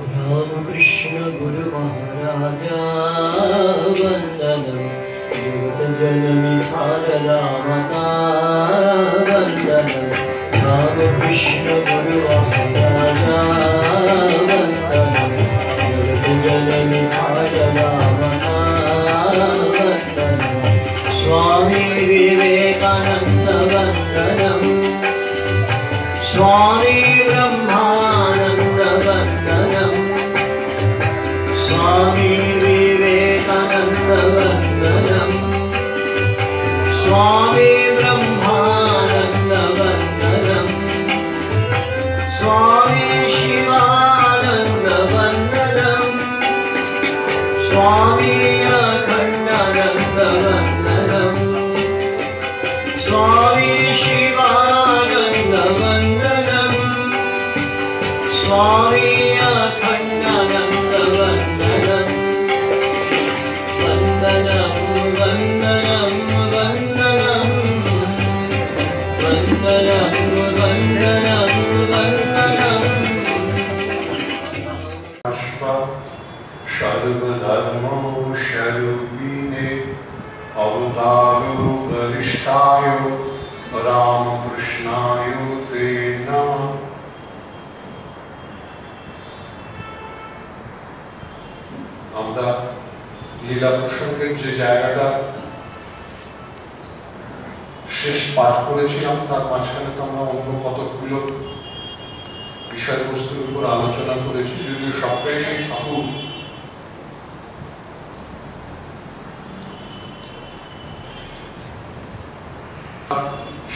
रामकृष्ण गुरु महाराजा वंदनम जगत जननी शारदा माता वंदनम रामकृष्ण गुरु महाराजा वंदनम जगत जननी शारदा माता वंदनम स्वामी विवेकानंद वंदनम स्वामी ब्रह्मानंद वंदनम स्वामी विवेकानंद वंदनम स्वामी ब्रह्मानंद वंदनम स्वामी शिवानंद वंदनम स्वामी अखंडानंद वंदनम स्वामी शिवानंद वंदनम स्वामी अखंडानंद वंदनम वंदनम वंदनम वंदनम वंदनम वंदनम वंदनम सर्वधर्मो शरूपिणे अवतारो गरिष्ठाय रामकृष्णाय ते नमः। আমরা লীলা প্রসঙ্গের যে জায়গাটা শেষ পাঠ করেছিলাম তার মাঝখানে তো আমরা অন্য কতগুলো বিষয়বস্তুর উপর আলোচনা করেছি, যদিও সবটাই সেই ঠাকুর।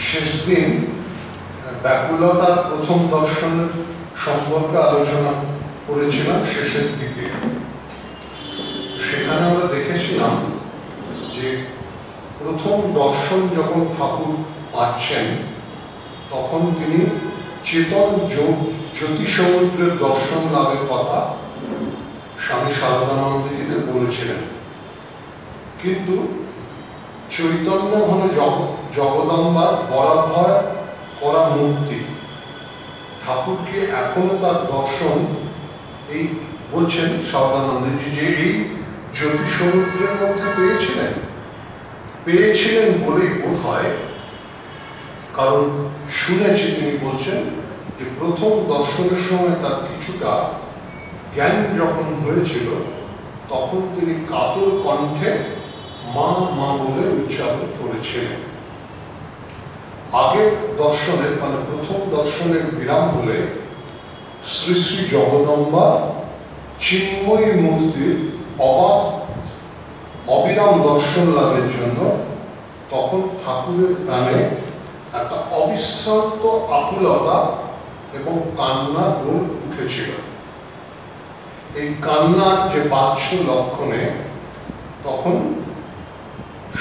শেষ দিন ব্যাকুলতার প্রথম দর্শনের সম্পর্কে আলোচনা করেছিলাম শেষের দিকে। সেখানে আমরা দেখেছিলাম যে প্রথম দর্শন যখন ঠাকুর পাচ্ছেন তখন তিনি চেতন জ্যোতি সমুদ্রের দর্শন লাভের কথা স্বামী শারদানন্দজিদের বলেছিলেন, কিন্তু চৈতন্য ঘন জগদম্বার বরাভয় করা মূর্তি ঠাকুরকে এখনো তার দর্শন এই বলছেন শারদানন্দজি যে এই জ্যোতি সমুদ্রের মধ্যে পেয়েছিলেন বলেই বোধ হয়, কারণ শুনেছি তিনি বলছেন যে প্রথম দর্শনের সময় তার কিছুটা জ্ঞান যখন হয়েছিল তখন তিনি কাতর কণ্ঠে মা মা বলে উচ্চারণ করেছিলেন। আগের দর্শনের মানে প্রথম দর্শনের বিরাম হলে শ্রী শ্রী জগদম্বা চিন্ময়ী মূর্তির অবিরাম দর্শন লাভের জন্য তখন ঠাকুরের প্রাণে একটা অবিশ্রান্ত আকুলতা এবং কান্নার রোল উঠেছিল। এই কান্নার যে বাহ্য লক্ষণে তখন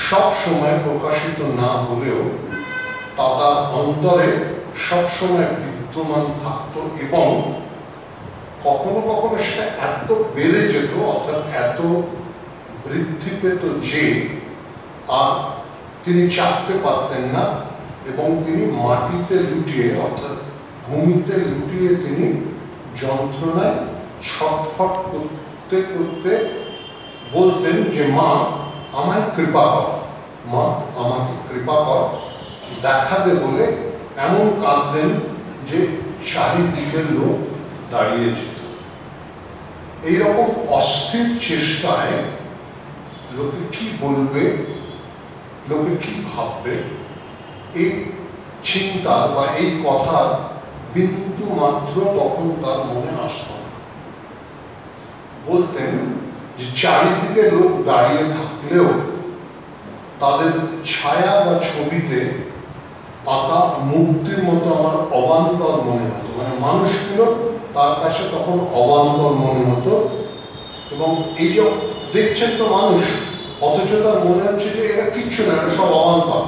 সব সময় প্রকাশিত না হলেও তা তার অন্তরে সবসময় বিদ্যমান থাকত এবং কখনো কখনো সেটা এত বেড়ে যেত, অর্থাৎ এত বৃদ্ধি পেত যে আর তিনি চাপতে পারতেন না এবং তিনি মাটিতে লুটিয়ে অর্থাৎ ভূমিতে লুটিয়ে তিনি যন্ত্রণায় ছটফট করতে করতে বলতেন যে মা আমায় কৃপা কর, মা আমাকে কৃপা কর, দেখা দে বলে এমন কাঁদতেন যে চারিদিকের লোক দাঁড়িয়ে যেত। এইরকম অস্থির চেষ্টায় লোকে কি বলবে, লোকে কি ভাববে, এই চিন্তা বা এই কথা বিন্দু মাত্র তখন তার মনে আসত না। বলতেন যে চারিদিকে লোক দাঁড়িয়ে থাকলেও তাদের ছায়া বা ছবিতে আঁকা মূর্তির মতো আমার অবান্তর মনে হতো, মানে মানুষগুলো তার কাছে তখন অবান্তর মনে হতো। এবং এই যে দেখছেন তো মানুষ, অথচ তার মনে হচ্ছে যে এরা কিচ্ছু না, এটা সব অবান্তর।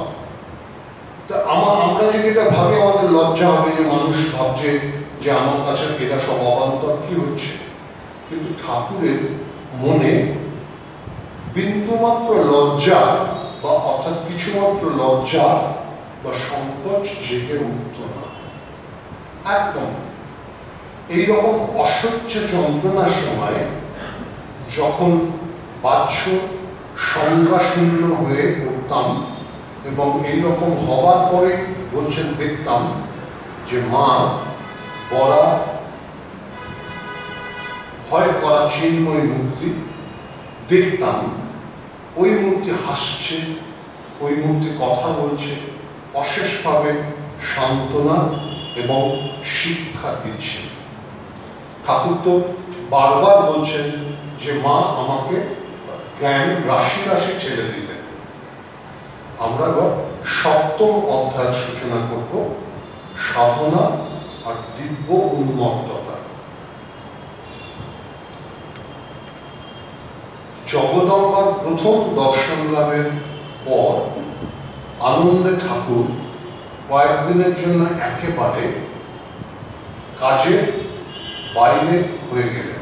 তা আমরা যদি এটা ভাবি আমাদের লজ্জা হবে যে মানুষ ভাবছে যে আমার কাছে এরা সব অবান্তর, কি হচ্ছে? কিন্তু ঠাকুরের মনে বিন্দুমাত্র লজ্জা বা অর্থাৎ কিছুমাত্র লজ্জা বা সংকোচ জেগে উঠত না, একদম। এইরকম অসহ্য যন্ত্রণার সময় যখন বাহ্য সংজ্ঞাশূন্য হয়ে পড়তাম এবং এইরকম হওয়ার পরে বলছেন দেখতাম যে মা বড়া ভয় করা চিন্ময় মূর্তি দেখতাম, ওই মূর্তি হাসছে, ওই মূর্তি কথা বলছে, অশেষভাবে সান্ত্বনা এবং শিক্ষা দিচ্ছে। ঠাকুর তো বারবার বলছেন যে মা আমাকে জ্ঞান রাশি রাশি ছেড়ে দিতেন। আমরা সপ্তম অধ্যায়ের সূচনা করব সাধনা আর দিব্য উন্মত্ততা। জগদম্বার প্রথম দর্শন লাভের পর আনন্দে ঠাকুর কয়েকদিনের জন্য একেবারে কাজের বাইরে হয়ে গেলেন।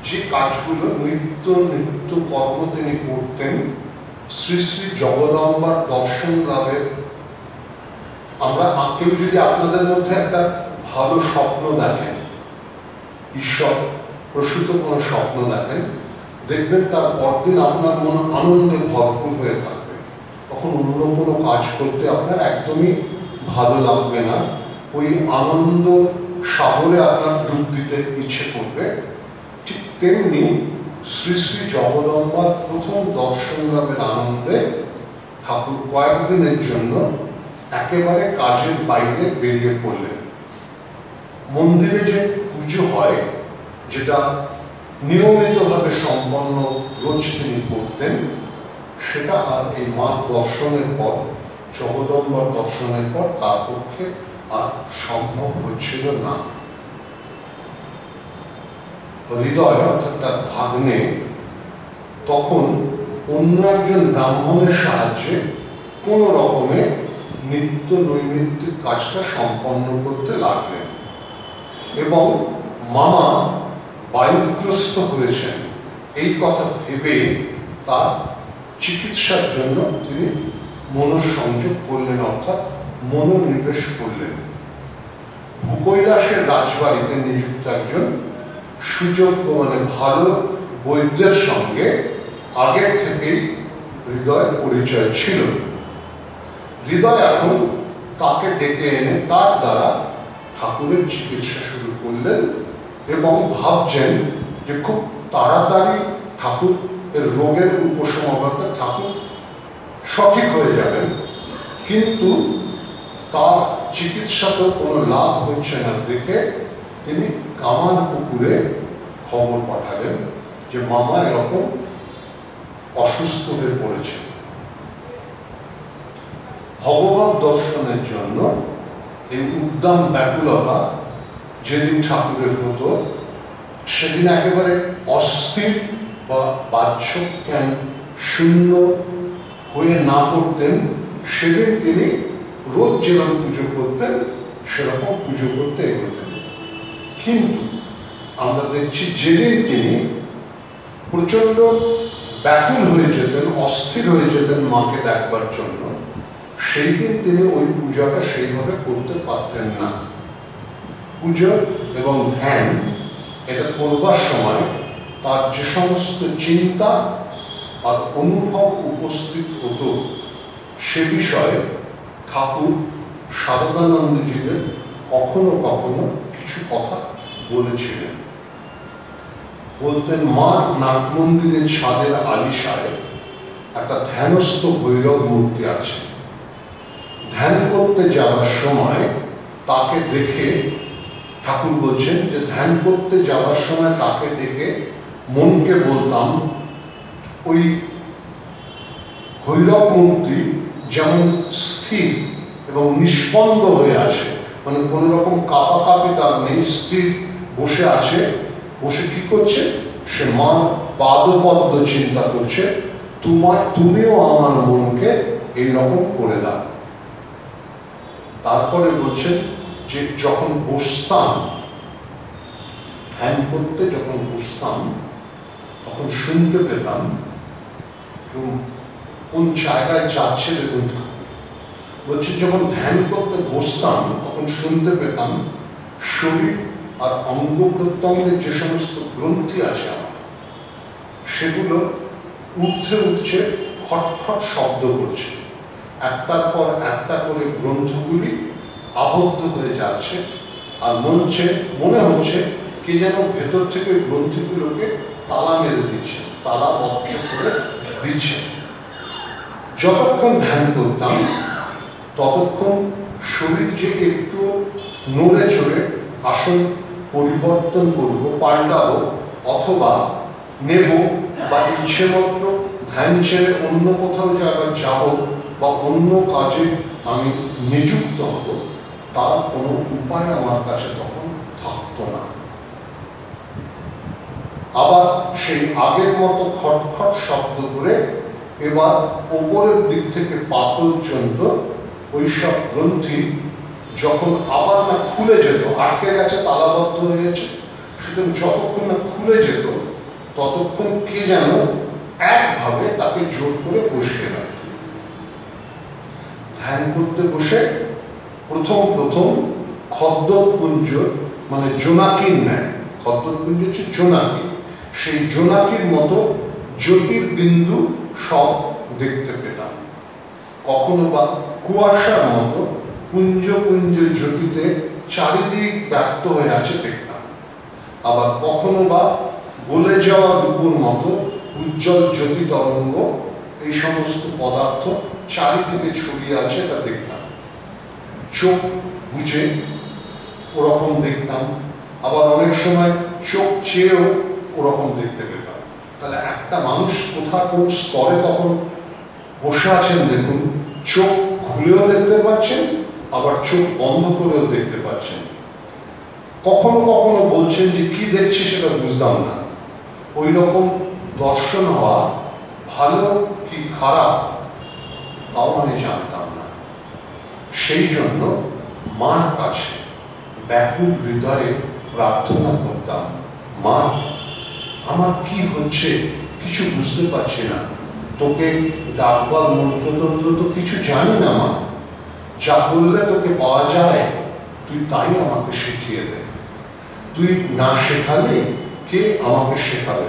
যে কাজগুলো নিত্য কর্ম তিনি করতেন শ্রী শ্রী জগদম্বার দর্শন লাভের, আমরা কেউ যদি আপনাদের মধ্যে একটা ভালো স্বপ্ন দেখেন, ঈশ্বর প্রসূত কোনো স্বপ্ন দেখেন, দেখবেন তার পরদিন আপনার মন আনন্দে ভরপুর হয়ে থাকবে। তখন অন্য কোনো কাজ করতে আপনার একদমই ভালো লাগবে না, ওই আনন্দ সাগরে আপনার ডুব দিতে ইচ্ছে করবে। ঠিক তেমনি শ্রী শ্রী জগদম্বার প্রথম দর্শন লাভের আনন্দে ঠাকুর কয়েকদিনের জন্য একেবারে কাজের বাইরে বেরিয়ে পড়লেন। মন্দিরে যে পুজো হয়, যেটা নিয়মিতভাবে সম্পন্ন রোজ তিনি করতেন, সেটা আর এই মা দর্শনের পর, জগদম্বার দর্শনের পর তার পক্ষে আর সম্ভব হচ্ছিল না। হৃদয় অর্থাৎ তার ভাগ্নে তখন অন্য একজন ব্রাহ্মণের সাহায্যে কোন রকমে নিত্য নৈমিত্তিক কাজটা সম্পন্ন করতে লাগলেন এবং মামা বায়ুগ্রস্ত হয়েছেন এই কথা ভেবে তার চিকিৎসার জন্য তিনি মনঃসংযোগ করলেন, অর্থাৎ মনোনিবেশ করলেন। ভূকৈলাসের রাজবাড়িতে নিযুক্ত একজন সুযোগ্য মানে ভালো বৈদ্যের সঙ্গে আগের থেকেই হৃদয়ের পরিচয় ছিল। হৃদয় এখন তাকে ডেকে এনে তার দ্বারা ঠাকুরের চিকিৎসা শুরু করলেন এবং ভাবছেন যে খুব তাড়াতাড়ি ঠাকুর এর রোগের উপশম করতে ঠাকুর সঠিক হয়ে যাবেন। কিন্তু তার চিকিৎসাতে কোনো লাভ হচ্ছে না দেখে তিনি কামার পুকুরে খবর পাঠালেন যে মামা এরকম অসুস্থ হয়ে পড়েছে। ভগবত দর্শনের জন্য এই উদ্দাম ব্যাকুলতা যেদিন ঠাকুরের হতো, সেদিন একেবারে অস্থির বা বাহ্য জ্ঞান শূন্য হয়ে না করতেন। সেদিন তিনি রোজ যেরকম পুজো করতেন সেরকম পুজো করতে এগোতেন। কিন্তু আমরা দেখছি যেদিন তিনি প্রচন্ড ব্যাকুল হয়ে যেতেন, অস্থির হয়ে যেতেন মাকে দেখবার জন্য, সেই দিন তিনি ওই পূজাটা সেইভাবে করতে পারতেন না। পুজো এবং ধ্যান এটা করবার সময় তার যে সমস্ত চিন্তা আর অনুভব উপস্থিত হতো, সে বিষয়ে ঠাকুর শারদানন্দজিদের কখনো কখনো কিছু কথা বলেছিলেন। বলতেন, মার নাট মন্দিরের ছাদের আলিশায় একটা ধ্যানস্থ ভৈরব মূর্তি আছে। ধ্যান করতে যাওয়ার সময় তাকে দেখে, ঠাকুর বলছেন যে ধ্যান করতে যাওয়ার সময় তাকে দেখে মনকে বলতাম, ওই ভৈরব মূর্তি যেমন স্থির এবং নিষ্পন্দ হয়ে আছে, মানে কোন রকম কাঁপাকাঁপি তার নেই, স্থির বসে আছে। বসে কি করছে? সে মার পাদপদ্ম চিন্তা করছে, তুমিও আমার মনকে এইরকম করে দাও। তারপরে বলছেন যে যখন বসতাম, ধ্যান করতে যখন বসতাম, তখন শুনতে পেতাম কোন জায়গায় যাচ্ছে। দেখুন ঠাকুর বলছে, যখন ধ্যান করতে বসতাম তখন শুনতে পেতাম শরীর আর অঙ্গ প্রত্যঙ্গের যে সমস্ত গ্রন্থি আছে আমার, সেগুলো ঊর্ধ্বে উঠছে, খটখট শব্দ করছে, একটার পর একটা করে গ্রন্থগুলি আবদ্ধ হয়ে যাচ্ছে, আর মনে হচ্ছে কে যেন ভেতর থেকে ওই গ্রন্থিগুলোকে তালা মেরে দিচ্ছে, তালা বদ্ধ করে দিচ্ছে। যতক্ষণ ধ্যান করতাম ততক্ষণ শরীর যে একটু নড়ে চড়ে আসন পরিবর্তন করব, পাল্টাবো, অথবা নেব, বা ইচ্ছে মাত্র ধ্যান ছেড়ে অন্য কোথাও জায়গায় যাব বা অন্য কাজে আমি নিযুক্ত হব, তার কোনো উপায় আমার কাছে তখন থাকতো না। আবার সেই আগের মতো খটখট শব্দ করে এবার ওপরের দিক থেকে পা পর্যন্ত ওইসব গ্রন্থি যখন আবার না খুলে যেত, আটকে গেছে, তালাবদ্ধ হয়ে গেছে, সুতরাং যতক্ষণ না খুলে যেত ততক্ষণ কে যেন একভাবে তাকে জোর করে বসিয়ে রাখত। ধ্যান করতে বসে প্রথম খদ্দরপুঞ্জ, মানে জোনাকির ন্যায়, খদ্দরপুঞ্জ হচ্ছে জোনাকি, সেই জোনাকির মতো জ্যোতির্বিন্দু সব দেখতে পেতাম। কখনো বা কুয়াশার মতো পুঞ্জ পুঞ্জ জ্যোতিতে চারিদিক ব্যক্ত হয়ে আছে দেখতাম। আবার কখনো বা গলে যাওয়া রূপুর মতো উজ্জ্বল জ্যোতি তরঙ্গ, এই সমস্ত পদার্থ চারিদিকে ছড়িয়ে আছে তা দেখতাম। চোখ বুঝে ওরকম দেখতাম, আবার অনেক সময় চোখ চেয়েও ওরকম দেখতে পেতাম। তাহলে একটা মানুষ কোথা কোন স্তরে তখন বসে আছেন দেখুন, চোখ খুলেও দেখতে পাচ্ছেন, আবার চোখ বন্ধ করেও দেখতে পাচ্ছেন। কখনো কখনো বলছেন যে কি দেখছি সেটা বুঝতাম না। ওই রকম দর্শন হওয়া ভালো কি খারাপ তাও আমি জানতাম না। সেই জন্য মার কাছে ব্যাকুল হৃদয়ে প্রার্থনা করতাম, মা আমার কি হচ্ছে কিছু বুঝতে পারছি না, তোকে ডাকবার মন্ত্রতন্ত্র তো কিছু জানি না মা, যা বললে তোকে পাওয়া যায় তুই তাই আমাকে শিখিয়ে দে, তুই না শেখালে কে আমাকে শেখাবে।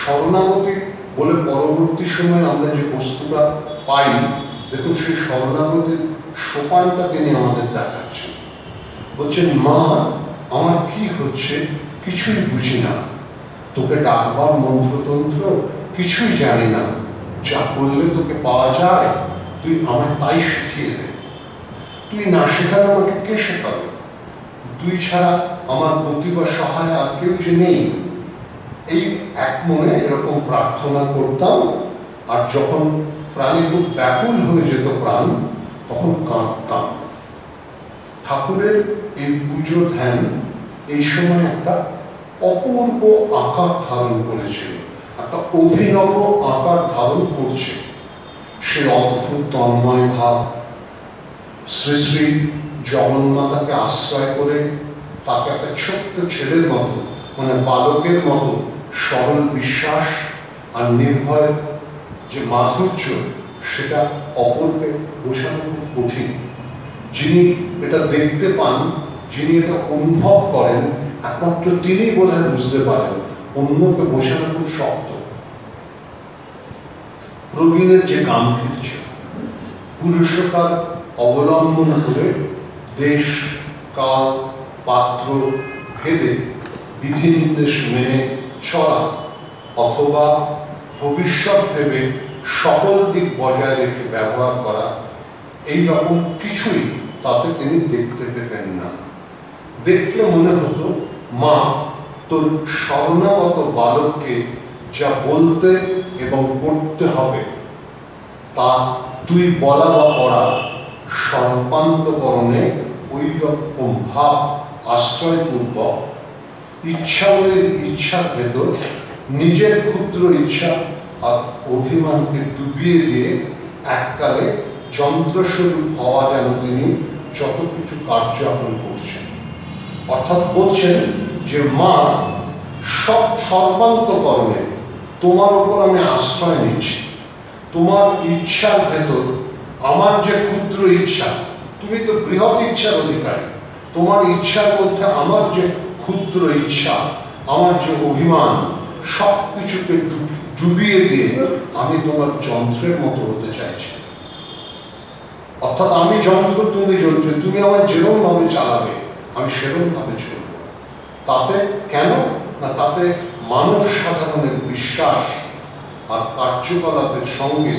শরণাগতি বলে পরবর্তী সময় আমরা যে বস্তুটা পাই, দেখুন সেই শরণাগতির সোপানটা তিনি আমাদের দেখাচ্ছেন। বলছেন মা আমার কি হচ্ছে কিছুই বুঝি না, তোকে ডাকবার মন্ত্রতন্ত্র কিছুই জানি না, যা করলে তোকে পাওয়া যায় তুই আমায় তাই শিখিয়ে দে, তুই না শেখালে আমাকে কে শেখাবে, তুই ছাড়া আমার প্রতি বা সহায় আর কেউ যে নেই। এই এক মনে এরকম প্রার্থনা করতাম। আর যখন প্রাণী খুব ব্যাকুল হয়ে যেত প্রাণ, তখন কাঁদতাম। ঠাকুরের এই পুজো ধ্যান এই সময় একটা অপূর্ব আকার ধারণ করেছিল, একটা অভিনব আকার ধারণ করছে। সে অদ্ভুত তন্ময় ভাব, শ্রী শ্রী জগন্মাতাকে আশ্রয় করে তাকে একটা ছোট্ট ছেলের মতো, মানে বালকের মতো সরল বিশ্বাস আর নির্ভয় যে মাধুর্য, সেটা অপরকে বোঝানো খুব কঠিন। যিনি এটা দেখতে পান, যিনি এটা অনুভব করেন, একমাত্র তিনি বোধহয় বুঝতে পারেন, অন্যকে বোঝানো খুব শক্ত। প্রবীণের যে গাম্ভীর্য, পুরুষকার অবলম্বন করে দেশ কাল পাত্র ভেদে বিধি নির্দেশ মেনে চলা, অথবা ভবিষ্যৎ ভেবে সকল দিক বজায় রেখে ব্যবহার করা, এই রকম কিছুই তাতে তিনি দেখতে পেতেন না। দেখলে মনে হতো মা তোর শরণাগত বালককে যা বলতে এবং করতে হবে তা তুই বলা বা করা সর্বান্তকরণে ওই রকম ভাব আশ্রয়পূর্বক ইচ্ছাবলীর ইচ্ছার ভেতর নিজের ক্ষুদ্র ইচ্ছা আর অভিমানকে ডুবিয়ে দিয়ে এককালে যন্ত্রস্বরূপ হওয়া যেন তিনি যত কিছু কার্য এখন করছেন। অর্থাৎ বলছেন যে মা সব সর্বান্তকরণে তোমার ওপর আমি আশ্রয় নিচ্ছি, তোমার ইচ্ছার ভেতর আমার যে ক্ষুদ্র ইচ্ছা, তুমি তো বৃহৎ ইচ্ছার অধিকারী, তোমার ইচ্ছার মধ্যে আমার যে ক্ষুদ্র ইচ্ছা, আমার যে অভিমান, সব কিছুকে ডুবিয়ে দিয়ে আমি তোমার যন্ত্রের মতো হতে চাইছি। অর্থাৎ আমি যন্ত্র, তুমি যন্ত্র, তুমি আমার যেরকম ভাবে চালাবে আমি সেরকম ভাবে চলব। তাতে কেন না, তাতে মানব সাধারণের বিশ্বাস আর কার্যকলাপের সঙ্গে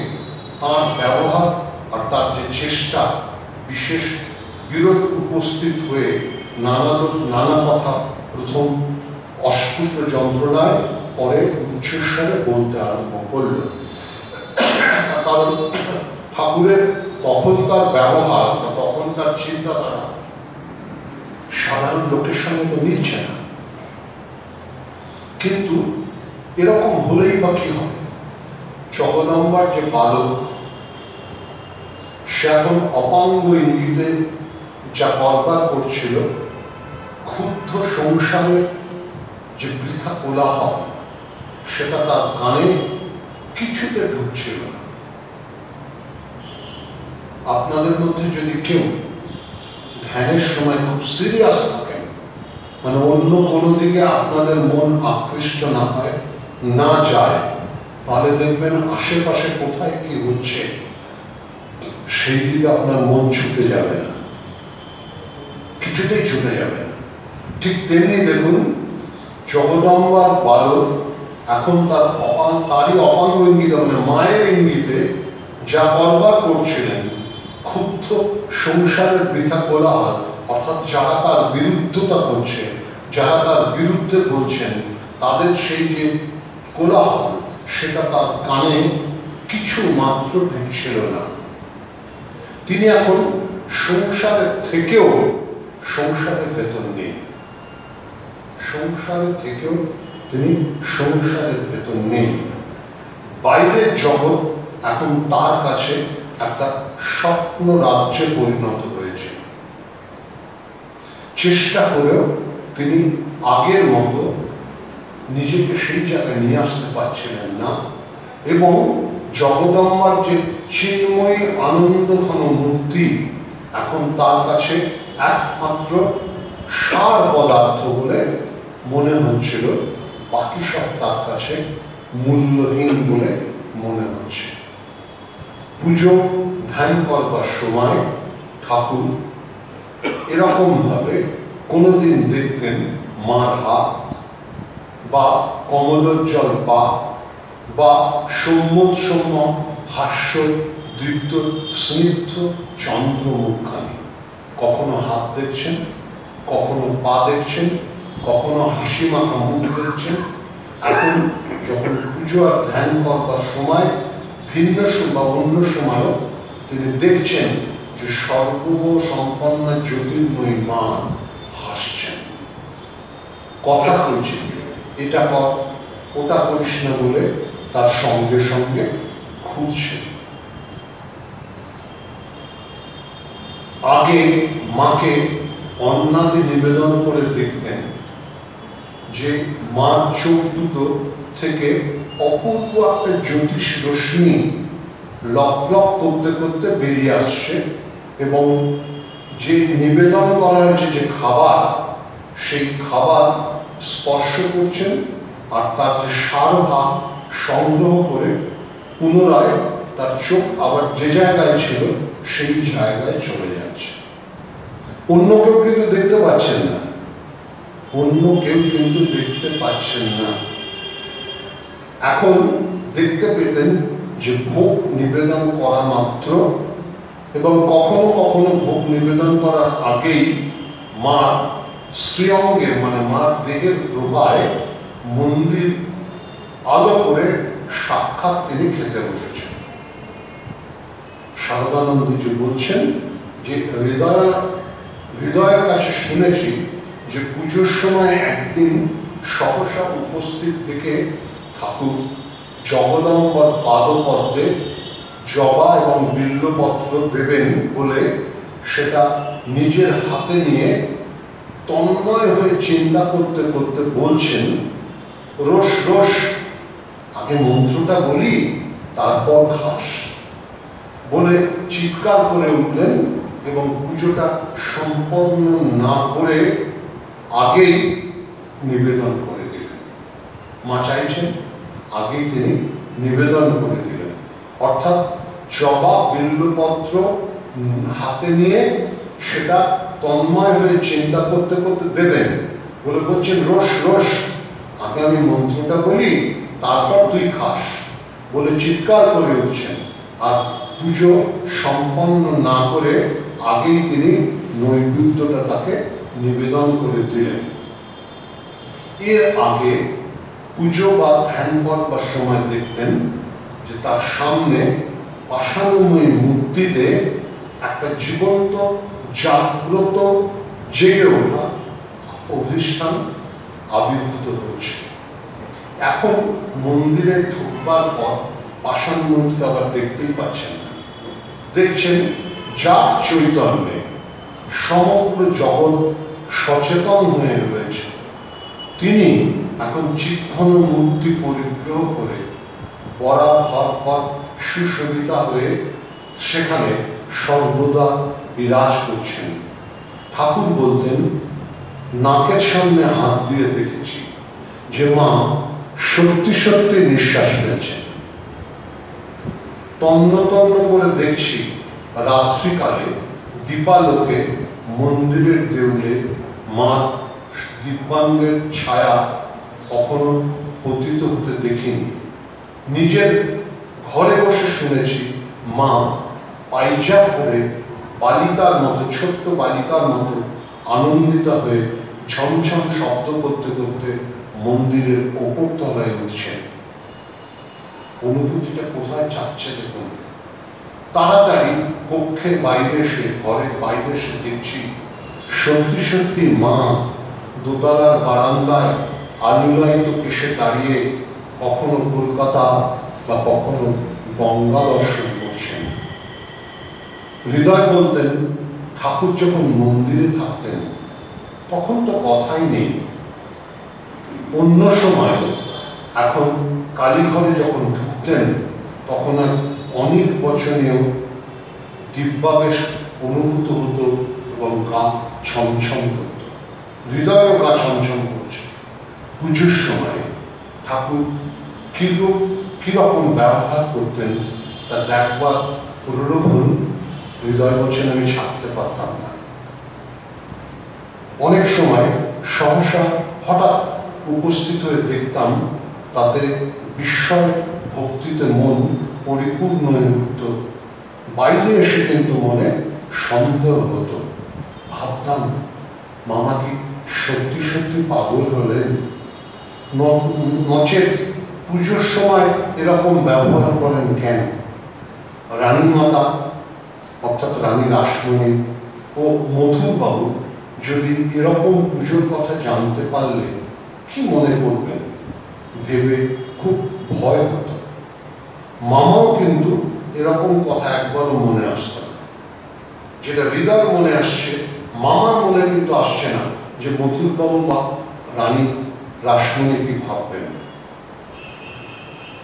তার ব্যবহার আর তার যে চেষ্টা, বিশেষ বিরোধ উপস্থিত হয়ে নানা কথা প্রথম অস্ফুট যন্ত্রণায়, পরে উচ্চস্বরে বলতে আরম্ভ করল। কারণ ঠাকুরের তখনকার ব্যবহার বা তখনকার চিন্তাধারা সাধারণ লোকের সঙ্গে তো মিলছে না। কিন্তু এরকম হলেই বা কি হবে? জগদম্বার যে বালক, সে এখন অপাঙ্গ ইঙ্গিতে যা করবার করছিল, ক্ষুব্ধ সংসারের যে বৃথা কোলাহল, সেটা তার কানে কিছুতে ঢুকছিল না। আপনাদের মধ্যে যদি কেউ ধ্যানের সময় খুব সিরিয়াস থাকেন, মানে অন্য কোনো দিকে আপনাদের মন আকৃষ্ট না হয়, না যায়, তাহলে দেখবেন আশেপাশে কোথায় কি হচ্ছে সেই দিকে আপনার মন ছুটে যাবে না, কিছুতেই ছুটে যাবে না। ঠিক তেমনি দেখুন, জগদম্বার বালক এখন তারই অপাঙ্গ ইঙ্গিতে, মানে মায়ের ইঙ্গিতে যা করবার করছিলেন, ক্ষুব্ধ সংসারের বৃথা কোলাহল, অর্থাৎ যারা তার বিরুদ্ধতা করছে, যারা তার বিরুদ্ধে বলছেন, তাদের সেই যে কোলাহল, সেটা তার কানে কিছু মাত্র ঢুকছিল না। তিনি এখন সংসারের থেকেও সংসারের বেতন নেই, সংসারের থেকেও তিনি সংসারের বেতন নেই। বাইরের জগৎ এখন তার কাছে একটা স্বপ্ন রাজ্যে পরিণত হয়েছে। চেষ্টা করেও তিনি আগের মতো নিজেকে সেই জায়গায় নিয়ে আসতে পারছিলেন না, এবং জগদম্বার যে চিন্ময়ী আনন্দ ঘন মূর্তি এখন তার কাছে একমাত্র সার পদার্থ বলে মনে হচ্ছিল, বাকি সব তার কাছে মূল্যহীন বলে মনে হচ্ছে। পুজো ধ্যান করবার সময় ঠাকুর এরকম ভাবে কোনোদিন দেখতেন মার হাত বা কমলোজ্জ্বল পা বা সৌম্য হাস্য দীপ্ত স্নিগ্ধ চন্দ্রমুখখানি, কখনো হাত দেখছেন, কখনো পা দেখছেন, কখনো হাসি মাখা মুখ দেখছেন। এখন যখন পুজো আর ধ্যান করবার সময় ভিন্ন বা অন্য সময়ও তিনি দেখছেন যে সর্বগ সম্পন্ন জ্যোতির্ময়ী মা হাসছেন, কথা বলছেন, এটা কর ওটা করিস না বলে তার সঙ্গে সঙ্গে খুঁজছেন। আগে মাকে অন্নাদি নিবেদন করে দেখতেন যে মার চোখ দুটো থেকে অপূর্ব একটা জ্যোতিষ রশ্মি লক লক করতে করতে বেরিয়ে আসছে, এবং যে নিবেদন করা হয়েছে যে খাবার, সেই খাবার স্পর্শ করছেন, আর তার যে সার ভাগ সংগ্রহ করে পুনরায় তার চোখ আবার যে জায়গায় ছিল সেই জায়গায় চলে যাচ্ছে। অন্য কেউ কিন্তু দেখতে পাচ্ছেন না, অন্য কেউ কিন্তু দেখতে পাচ্ছেন না। এখন দেখতে পেতেন যে ভোগ নিবেদন করা মাত্র, এবং কখনো কখনো ভোগ নিবেদন করার আগেই মার শ্রীঅঙ্গে, মানে মার দেহের প্রভায় মন্দির আলো করে সাক্ষাৎ তিনি খেতে বসেছেন। শারদানন্দজি বলছেন যে হৃদয়ের কাছে শুনেছি যে পুজোর সময় একদিন সহসা উপস্থিত থেকে ঠাকুর জগদম্বার পাদপদ্মে জবা এবং বিল্বপত্র দেবেন বলে সেটা নিজের হাতে নিয়ে তন্ময় হয়ে চিন্তা করতে করতে বলছেন, রোষ রোষ, আগে মন্ত্রটা বলি তারপর খাস, বলে চিৎকার করে উঠলেন এবং পুজোটা সম্পন্ন না করে আগেই নিবেদন করে দিলেন। মা চাইছেন আগেই তিনি নিবেদন করে দিলেন, অর্থাৎ জবা বিল্বপত্র হাতে নিয়ে সেটা তন্ময় হয়ে চিন্তা করতে করতে দেবেন বলে বলছেন, রোষ রোষ, আগে আমি মন্ত্রটা বলি তারপর তুই খাস বলে চিৎকার করে উঠছেন। আর পুজো সম্পন্ন না করে আগেই তিনি নৈবেদ্যটা তাকে নিবেদন করে দিলেন। এর আগে পুজো বা ধ্যান করবার সময় দেখতেন যে তার সামনে পাষাণময়ী মূর্তিতে একটা জীবন্ত জাগ্রত জেগে ওঠা অধিষ্ঠান আবির্ভূত হচ্ছে। এখন মন্দিরে ঢুকবার পর পাষাণ মূর্তি আবার দেখতেই পাচ্ছেন না, দেখছেন যা চৈতন্যে সমগ্র জগৎ সচেতন হয়ে রয়েছে, তিনি এখন চিৎঘন মূর্তি পরিগ্রহ করে বরাভর সুশোভিতা হয়ে সেখানে সর্বদা বিরাজ করছেন। ঠাকুর বলতেন, নাকের সামনে হাত দিয়ে দেখেছি যে মা সত্যি সত্যি নিঃশ্বাস ফেলছেন। তন্ন তন্ন করে দেখছি রাত্রিকালে দীপালোকে মন্দিরের দেউলে মা দিব্যাঙ্গের ছায়া কখনো পতিত হতে দেখিনি। নিজের ঘরে বসে শুনেছি মা পাইজা পরে বালিকার মতো, ছোট্ট বালিকার মতো আনন্দিত হয়ে ঝমঝম শব্দ করতে করতে মন্দিরের ওপর তলায় উঠছেন। অনুভূতিটা কোথায় যাচ্ছে দেখুন। তাড়াতাড়ি কক্ষের বাইরে এসে, ঘরের বাইরে এসে দেখছি সত্যি সত্যি মা দোতলার বারান্দায় আলুলায়িত কেশে দাঁড়িয়ে কখনো কলকাতা বা কখনো গঙ্গা দর্শন করছেন। হৃদয় বলতেন, ঠাকুর যখন মন্দিরে থাকতেন তখন তো কথাই নেই, অন্য সময় এখন কালীঘরে যখন ঢুকতেন তখন আর অনির্বচনীয় দিব্যাবেশ অনুভূত হতো এবং গা ছমছম করত, হৃদয়ও গা ছমছম করছে। পুজোর সময় ঠাকুর কিরকম ব্যবহার করতেন তা দেখবার প্রলোভন হৃদয় বলছেন আমি ছাড়তে পারতাম না। অনেক সময় সহসা হঠাৎ উপস্থিত হয়ে দেখতাম তাতে বিস্ময় ভক্তিতে মন পরিপূর্ণ হয়ে উঠত। বাইরে এসে কিন্তু মনে সন্দেহ হতো, ভাবতাম মামা কি সত্যি সত্যি পাগল হলেন, নচেত পুজোর সময় এরকম ব্যবহার করেন কেন? রানী মাতা অর্থাৎ রানী রাসমণি ও মধুবাবু যদি এরকম পুজোর কথা জানতে পারলে কি মনে করবেন ভেবে খুব ভয় হতো। মামাও কিন্তু এরকম কথা একবারও মনে আসত না। যেটা হৃদয় মনে আসছে, মামার মনে কিন্তু আসছে না যে মধুবাবু বা রানী রাসমণি কি ভাববেন।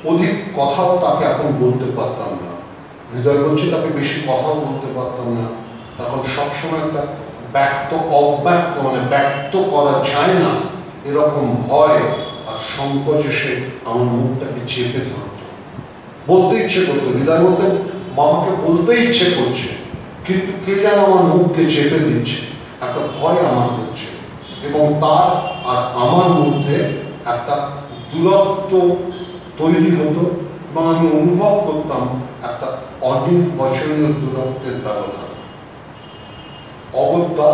অধিক কথাও তাকে এখন বলতে পারতাম না। হৃদয় বলছে তাকে বেশি কথাও বলতে পারতাম না। তখন সবসময় একটা অব্যক্ত মানে ব্যক্ত করা যায় না এরকম ভয় আর সংকোচ এসে আমার মুখটাকে চেপে ধরত। বলতে ইচ্ছে করতো, হৃদয় বলতেন মামাকে বলতে ইচ্ছে করছে কিন্তু কে যেন আমার মুখকে চেপে দিচ্ছে, একটা ভয় আমার হচ্ছে এবং তার আর আমার মধ্যে একটা দূরত্ব তৈরি হতো এবং আমি অনুভব করতাম একটা অনির্বচনীয় দূরত্বের ব্যবধান। অগত্যা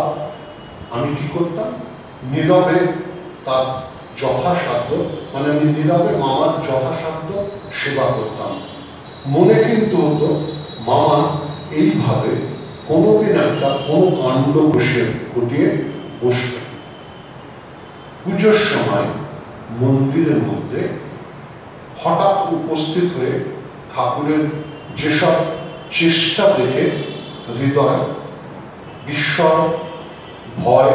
আমি কি করতাম, নীরবে তার যথাসাধ্য মানে আমি নীরবে মামার যথাসাধ্য সেবা করতাম। মনে কিন্তু হতো মামা এইভাবে কোনোদিন একটা কোনো কাণ্ড ঘটিয়ে বসবেন। পুজোর সময় মন্দিরের মধ্যে হঠাৎ উপস্থিত হয়ে ঠাকুরের যেসব চেষ্টা দেখে হৃদয় বিস্ময়, ভয়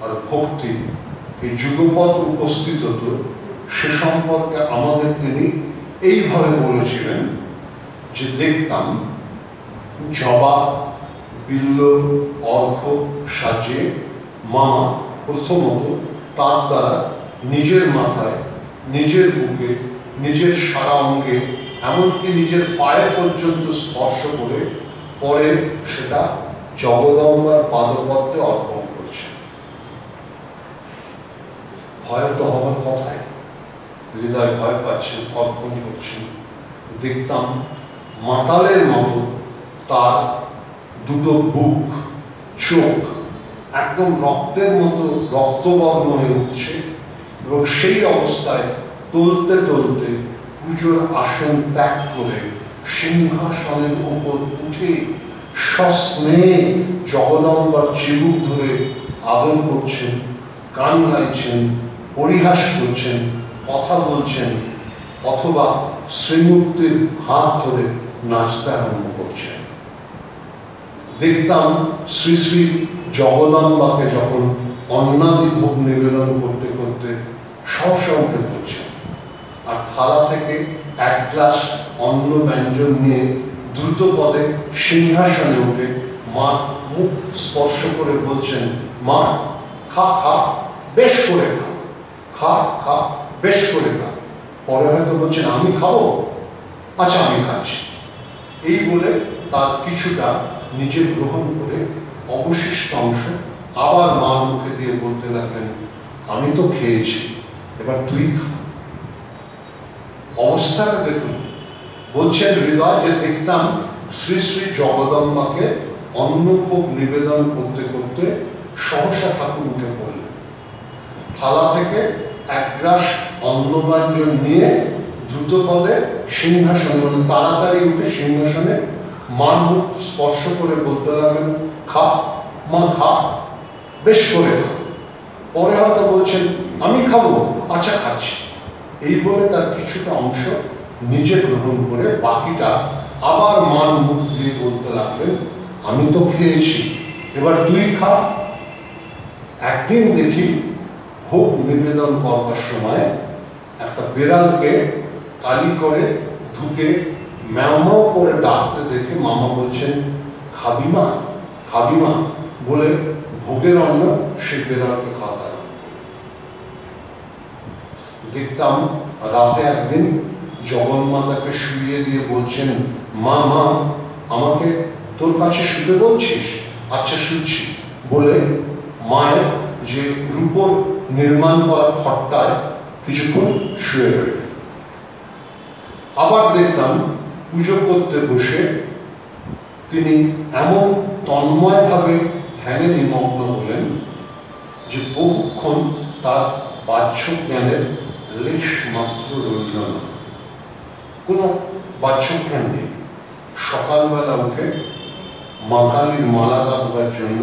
আর ভক্তি এই যুগপৎ উপস্থিত হতো, সে সম্পর্কে আমাদের তিনি এইভাবে বলেছিলেন যে দেখতাম জবা বিল্ল অর্ঘ সাজিয়ে মামা প্রথমত তার দ্বারা নিজের মাথায়, নিজের বুকে, নিজের সারা অঙ্গে, এমনকি নিজের পায়ে পর্যন্ত স্পর্শ করে পরে সেটা জগদম্বার পাদপদ্মে অর্পণ করছে। ভয় তো হবার কথাই, হৃদয় ভয় পাচ্ছেন, অর্পণ করছেন। দেখতাম মাতালের মতো তার দুটো বুক, চোখ একদম রক্তের মতো রক্তবর্ণ হয়ে উঠছে, এবং সেই অবস্থায় টলতে টলতে পুজোর আসন ত্যাগ করে সিংহাসনের উপর উঠে সস্নেহে জগদম্বার চিবুক ধরে আদর করছেন, গান গাইছেন, পরিহাস করছেন, কথা বলছেন, অথবা শ্রীমূর্তির হাত ধরে নাচতে আরম্ভ করছেন। দেখতাম শ্রী শ্রী জগদম্বাকে যখন অন্নাদি ভোগ নিবেদন করতে করতে সহসা উঠে পড়ছেন, আর থালা থেকে এক গ্লাস অন্ন ব্যঞ্জন নিয়ে দ্রুত পদে সিংহাসনে উঠে মা মুখ স্পর্শ করে বলছেন, মা খা খা, বেশ করে খা, খা খা, বেশ করে খা। পরে হয়তো বলছেন আমি খাবো, আচ্ছা আমি খাচ্ছি। এই বলে তার কিছুটা নিজে গ্রহণ করে অবশিষ্ট অংশ আবার মার মুখে দিয়ে বলতে লাগলেন, আমি তো খেয়েছি, এবার তুই খা। অবস্থাটা দেখুন। বলছেন হৃদয় যে দেখতাম শ্রী শ্রী জগদম্বাকে অন্নভোগ নিবেদন করতে করতে সহসা ঠাকুর উঠে পড়লেন, থালা থেকে এক গ্রাস অন্নব্যঞ্জন নিয়ে দ্রুত পদে সিংহাসনে, মানে তাড়াতাড়ি উঠে সিংহাসনে মার মুখ স্পর্শ করে বলতে লাগলেন, খা মা খা, বেশ করে খা। পরে হয়তো বলছেন আমি খাবো, আচ্ছা খাচ্ছি। এই বলে তার কিছুটা অংশ নিজে গ্রহণ করে বাকিটা আবার মার মুখ দিয়ে বলতে লাগলেন, আমি তো খেয়েছি, এবার তুই খা। একদিন দেখি ভোগ নিবেদন করবার সময় একটা বিড়ালকে কালি করে ঢুকে ম্যাও ম্যাও করে ডাকতে দেখে মামা বলছেন, খাবি মা, খাবি মা বলে ভোগের অন্ন সে বিড়ালকে খাওয়াতে। দেখতাম রাতে একদিন জগন্মাতাকে শুইয়ে দিয়ে বলছেন, মা মা আমাকে তোর কাছে শুতে বলছিস, আচ্ছা শুচ্ছি বলে মায়ের যে রূপোর নির্মাণ করা খট্টায় কিছুক্ষণ শুয়ে রইল। আবার দেখতাম পুজো করতে বসে তিনি এমন তন্ময়ভাবে ধ্যানে নিমগ্ন হলেন যে বহুক্ষণ তার বাহ্য জ্ঞানের লেশ মাত্র রইল না, কোনো বাহ্য জ্ঞান নেই। সকালবেলা উঠে মা কালীর মালা গাঁথবার জন্য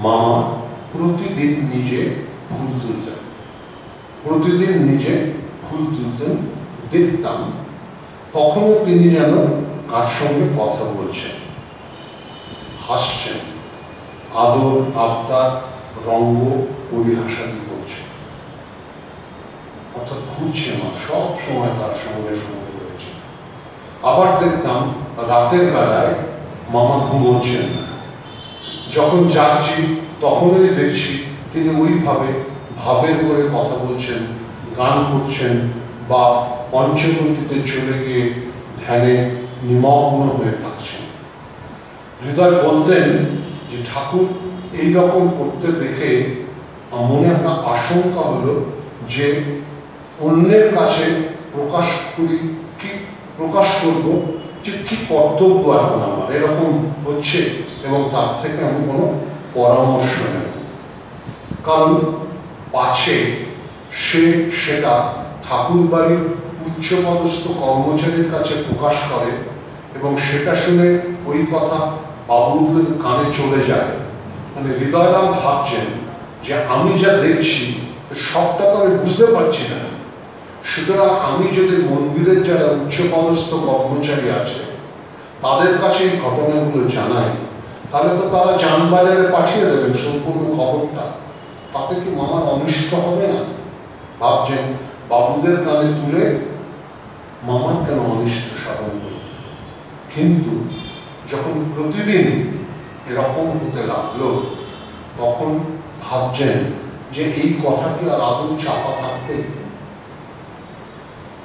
মামা প্রতিদিন নিজে ফুল তুলতেন, প্রতিদিন নিজে ফুল তুলতেন। দেখতাম তখনও তিনি যেন কার সঙ্গে কথা বলছেন, হাসছেন, আদর আবদার রঙ্গ পরিহাসাদি করছেন, অর্থাৎ ঘুরছে না, সব সময় তার সঙ্গে সঙ্গে রয়েছে। আবার দেখতাম রাতের বেলায় মামা ঘুমোচ্ছেন না, যখন যাচ্ছি তখনই দেখছি তিনি ওইভাবে ভাবের করে কথা বলছেন, গান করছেন, বা পঞ্চবটিতে চলে গিয়ে ধ্যানে নিমগ্ন হয়ে থাকছেন। হৃদয় বলতেন যে ঠাকুর এইরকম করতে দেখে মনে একটা আশঙ্কা হলো যে অন্যের কাছে প্রকাশ করি, কি প্রকাশ করবো, যে কি কর্তব্য এখন আমার এরকম হচ্ছে, এবং তার থেকে আমি কোনো পরামর্শ নেব। কারণ পাছে সে সেটা ঠাকুর বাড়ির উচ্চপদস্থ কর্মচারীর কাছে প্রকাশ করে এবং সেটা শুনে ওই কথা বাবুদের কানে চলে যায়। মানে হৃদয়রাম ভাবছেন যে আমি যা দেখছি সবটা তো আমি বুঝতে পারছি না, সুতরাং আমি যদি মন্দিরের যারা উচ্চপদস্থ কর্মচারী আছে তাদের কাছে এই ঘটনাগুলো জানাই, তাহলে তো তারা যানবাজারে পাঠিয়ে দেবেন সম্পূর্ণ খবরটা, তাতে কি মামার অনিষ্ট হবে না? ভাবছেন বাবুদের কানে তুলে মামার কেন অনিষ্ট সাধন করি। কিন্তু যখন প্রতিদিন এরকম হতে লাগলো, তখন ভাবছেন যে এই কথা কি আর আদৌ চাপা থাকবে?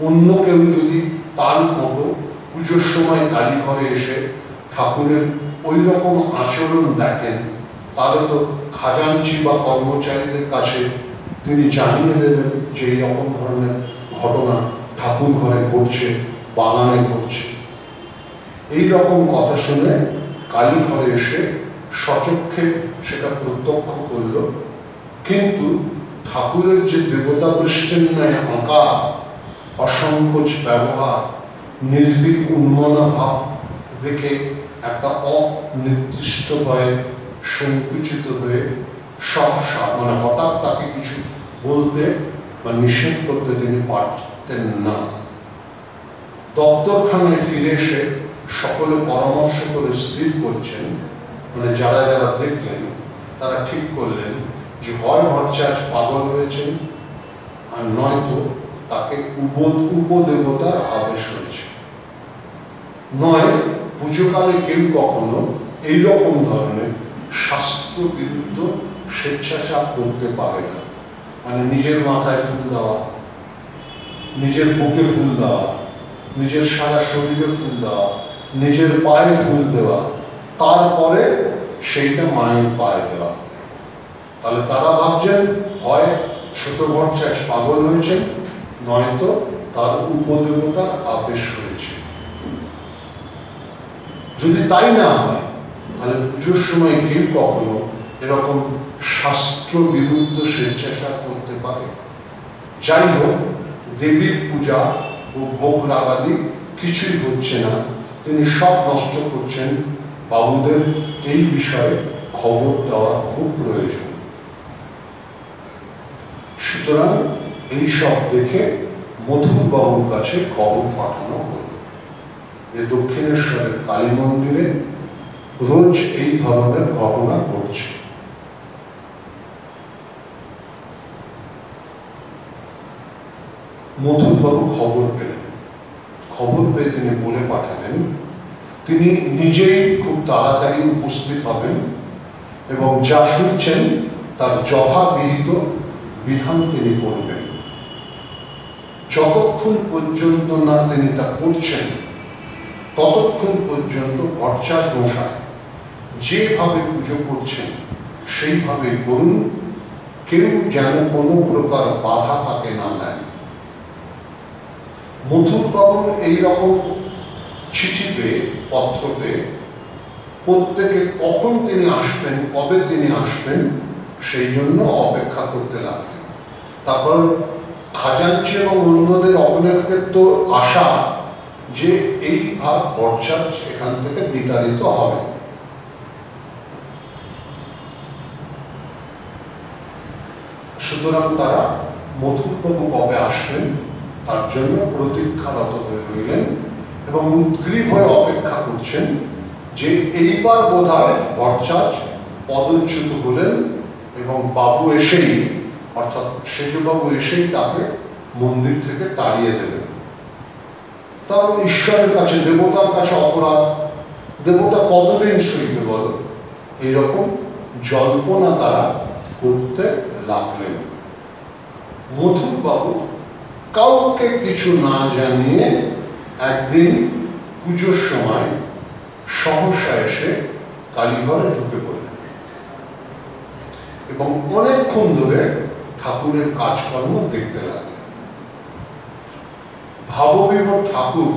অন্য কেউ যদি তার মতো পুজোর সময় কালীঘরে এসে ঠাকুরের ওই রকম আচরণ দেখেন, তাহলে তো খাজাঞ্চি বা কর্মচারীদের কাছে তিনি জানিয়ে দেবেন যে এইরকম ধরনের ঘটনা ঠাকুর ঘরে ঘটছে, বাগানে ঘটছে। এইরকম কথা শুনে কালীঘরে এসে সচক্ষে সেটা প্রত্যক্ষ করল, কিন্তু ঠাকুরের যে দেবতা বৃষ্টির ন্যায় আঁকা, অসংকোচ ব্যবহার, নির্ভীক উন্মনা ভাব রেখে একটা অনির্দিষ্ট ভয়ে সংকুচিত হয়ে সহসা মানে হঠাৎ তাকে কিছু বলতে বা নিষেধ করতে তিনি পারতেন না। দপ্তরখানায় ফিরে এসে সকলে পরামর্শ করে স্থির করছেন, মানে যারা যারা দেখলেন তারা ঠিক করলেন যে হয় ভট্টাচার্য পাগল হয়েছেন, আর নয়তো তাকে উপদেবতার আদেশ হয়েছে। নয় পুজোকালে কেউ কখনো এইরকম ধরনের শাস্ত্র বিরুদ্ধ স্বেচ্ছাচার করতে পারে না। মানে নিজের মাথায় ফুল দেওয়া, নিজের বুকে ফুল দেওয়া, নিজের সারা শরীরে ফুল দেওয়া, নিজের পায়ে ফুল দেওয়া, তারপরে সেইটা মায়ের পায়ে দেওয়া। তাহলে তারা ভাবছেন হয় ছোট ভট্টাচার্য পাগল হয়েছেন, নয়তো তার উপদেবতার আদেশ হয়েছে। যদি তাই না হয়, তাহলে পুজোর সময় কেউ কখনো এরকম শাস্ত্র বিরুদ্ধ স্বেচ্ছাচার করতে পারে? যাই হোক, দেবীর পূজা ও ভোগ রাগাদি কিছুই হচ্ছে না, তিনি সব নষ্ট করছেন। বাবুদের এই বিষয়ে খবর দেওয়া খুব প্রয়োজন। সুতরাং এই সব দেখে মধুর বাবুর কাছে খবর পাঠানো হল যে দক্ষিণেশ্বরের কালী মন্দিরে রোজ এই ধরনের ঘটনা ঘটছে। মধুরবাবু খবর পেলেন, খবর পেয়ে তিনি বলে পাঠালেন তিনি নিজেই খুব তাড়াতাড়ি উপস্থিত হবেন এবং যা শুনছেন তার যথাবিহিত বিধান তিনি করবেন। যতক্ষণ পর্যন্ত না তিনি তা করছেন, ততক্ষণ পর্যন্ত ভট্টাচার্য মশাই যেভাবে পুজো করছেন সেইভাবে করুন, কেউ যেন কোনো প্রকার বাধা তাকে না দেন। মধুরবাবুর এইরকম চিঠি পেয়ে, পত্র পেয়ে প্রত্যেকে কখন তিনি আসবেন, কবে তিনি আসবেন সেই জন্য অপেক্ষা করতে লাগলেন। তারপর খাজাঞ্চি এবং অন্যদের অনেকের তো আশা যে এই ভাব ভট্টাচার্য এখান থেকে বিতাড়িত হবে। সুতরাং তারা মধুরবাবু কবে আসবেন তার জন্য প্রতীক্ষারত হয়ে রইলেন এবং উদ্গ্রীব হয়ে অপেক্ষা করছেন যে এইবার বোধহয় ভট্টাচার্য পদচ্যুত হলেন এবং বাবু এসেই, অর্থাৎ সেজবাবু এসেই তাকে মন্দির থেকে তাড়িয়ে দেবেন। কারণ ঈশ্বরের কাছে, দেবতার কাছে অপরাধ, দেবতা কতদিন সইতে বলো, এইরকম জল্পনা তারা করতে লাগলেন। মধুরবাবু কাউকে কিছু না জানিয়ে একদিন পুজোর সময় সহসা এসে কালীঘরে ঢুকে পড়লেন এবং অনেকক্ষণ ধরে ঠাকুরের কাজকর্ম দেখতে লাগলেন। ভাববিভোর ঠাকুর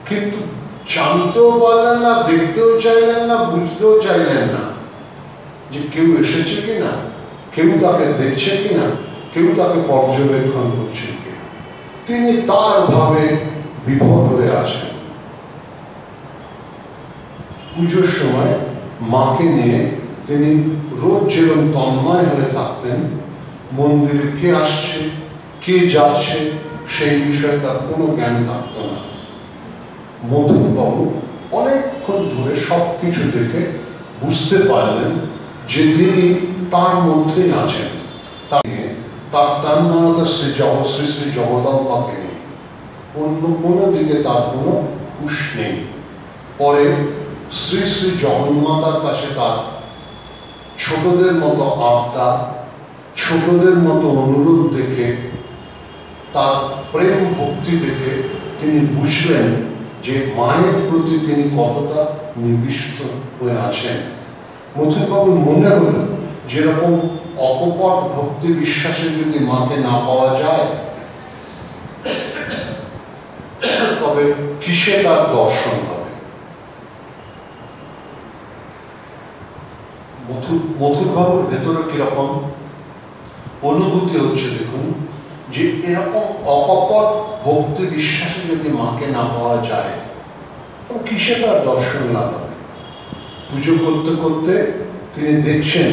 কিন্তু জানতেও পারলেন না, দেখতেও চাইলেন না, বুঝতেও চাইলেন না যে কেউ এসেছে কিনা, কেউ তাকে দেখছে কিনা, কেউ তাকে পর্যবেক্ষণ করছেন কিনা। তিনি তার ভাবে বিভোর হয়ে আছেন। পুজোর সময় মাকে নিয়ে তিনি রোজ যেরকম তন্ময় হয়ে থাকতেন, মন্দিরে কে আসছে কে যাচ্ছে সেই বিষয়ে তার কোনো জ্ঞান থাকত না। মধুরবাবু অনেকক্ষণ ধরে সবকিছু দেখে বুঝতে পারলেন যে তিনি তার মধ্যেই আছেন। তার তন্ময়তা শ্রী শ্রী জগদম্বাকে নেই, অন্য কোনো দিকে তার কোনো হুঁশ নেই। পরে শ্রী শ্রী জগন্মাতার কাছে তার ছোটদের মতো আবদার, ছোটদের মতো অনুরোধ দেখে, তার প্রেম ভক্তি দেখে তিনি বুঝলেন যে মায়ের প্রতি তিনি কতটা নিবিষ্ট হয়ে আছেন। মথুরবাবুর মনে হলো যেরকম অকপট ভক্তি বিশ্বাসে যদি মাকে না পাওয়া যায়, তবে কিসে তার দর্শন হবে। মথুরবাবুর ভেতরে কিরকম অনুভূতি হচ্ছে দেখুন, যে এরকম অকপট ভক্তি বিশ্বাসে যদি মাকে না পাওয়া যায়, তো কিসে তার দর্শন লাভ হবে। পুজো করতে করতে তিনি দেখছেন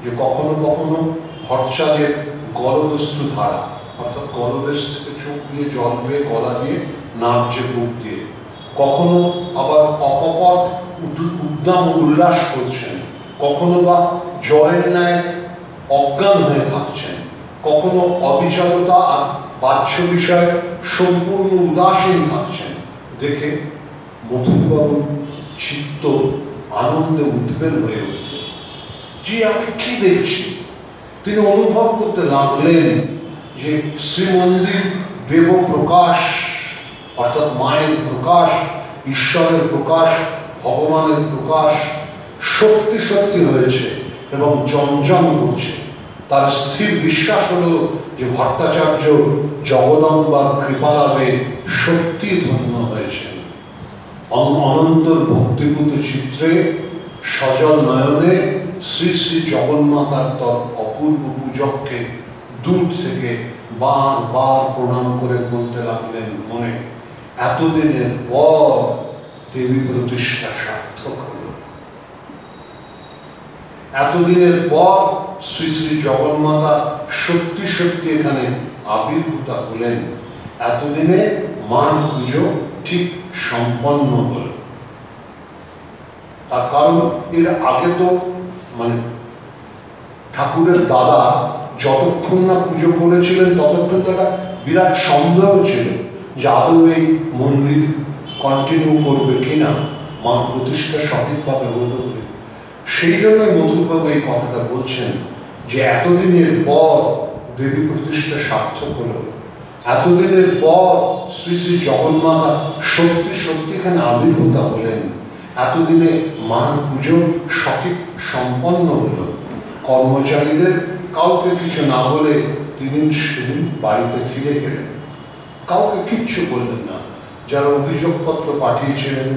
যে কখনো কখনো ভট্টাচার্যের গলদস্যু ধারা, অর্থাৎ গলদেশ থেকে চোখ দিয়ে জল বেয়ে গলা দিয়ে নাচছে বুক দিয়ে, কখনো আবার অকপট উদ্দাম উল্লাস করছেন, কখনো বা জ্বরের ন্যায় অজ্ঞান হয়ে থাকছেন, কখনো অবিচলতা আর বাহ্য বিষয়ে সম্পূর্ণ উদাসীন থাকছেন। দেখে মথুরবাবুর চিত্ত আনন্দে উদ্বেল হয়ে উঠল, যে আমি কি দেখছি। তিনি অনুভব করতে লাগলেন যে শ্রীমন্দির দেব প্রকাশ, অর্থাৎ মায়ের প্রকাশ, ঈশ্বরের প্রকাশ, ভগবানের প্রকাশ সত্যি সত্যি হয়েছে এবং জমজম করছে। তার স্থির বিশ্বাস হলো যে ভট্টাচার্য জগদম্বার কৃপালাভে সত্যি ধন্য হয়েছেন। অনন্তর ভক্তিপূত চিত্রে সজল নয়নে শ্রী শ্রী জগন্মাতার তর অপূর্ব পূজককে দূর থেকে বারবার প্রণাম করে বলতে লাগলেন মনে, এতদিনের পর দেবী প্রতিষ্ঠা সার্থক হল। এতদিনের পর শ্রী শ্রী জগন্মাতা সত্যি সত্যি এখানে আবির্ভূতা হলেন। এতদিনে মার পুজো ঠিক সম্পন্ন হল। তার কারণ এর আগে তো ঠাকুরের দাদা যতক্ষণ না পুজো করেছিলেন ততক্ষণ তারা বিরাট সন্দেহ ছিল যে আদৌ এই মন্দির কন্টিনিউ করবে কিনা, মার প্রতিষ্ঠা সঠিকভাবে হতে হবে। সেই জন্য মথুরবাবু এই কথাটা বলছেন যে এতদিনের পর দেবী প্রতিষ্ঠা সার্থক হল, এতদিনের পর শ্রী শ্রী জগন্মাতা সত্যি সত্যি এখানে আবির্ভূতা হলেন, এতদিনে মার পুজো সঠিক সম্পন্ন হল। কর্মচারীদের কাউকে কিছু না বলে তিনি সেদিন বাড়িতে ফিরে গেলেন। কাউকে কিচ্ছু বললেন না। যারা অভিযোগপত্র পাঠিয়েছিলেন,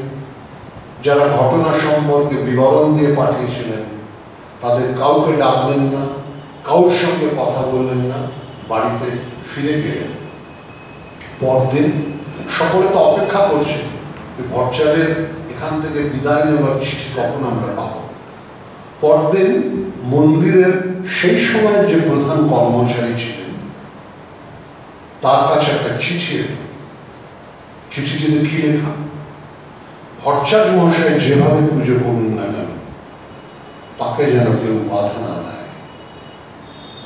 যারা ঘটনা সম্পর্কে বিবরণ দিয়ে পাঠিয়েছিলেন, তাদের কাউকে ডাকলেন না, কারোর সঙ্গে কথা বললেন না, বাড়িতে ফিরে গেলেন। পরদিন সকলে তো অপেক্ষা করছে ভট্টাচার্যের এখান থেকে বিদায় নেওয়ার চিঠি কখন আমরা পাবো। পরদিন মন্দিরের সেই সময়ের যে প্রধান কর্মচারী ছিলেন তার কাছে একটা চিঠি এলো। চিঠিটিতে কি লেখা? ভট্টাচার্য মহাশয় যেভাবে পুজো করুন না কেন তাকে যেন কেউ বাধা না দেয়।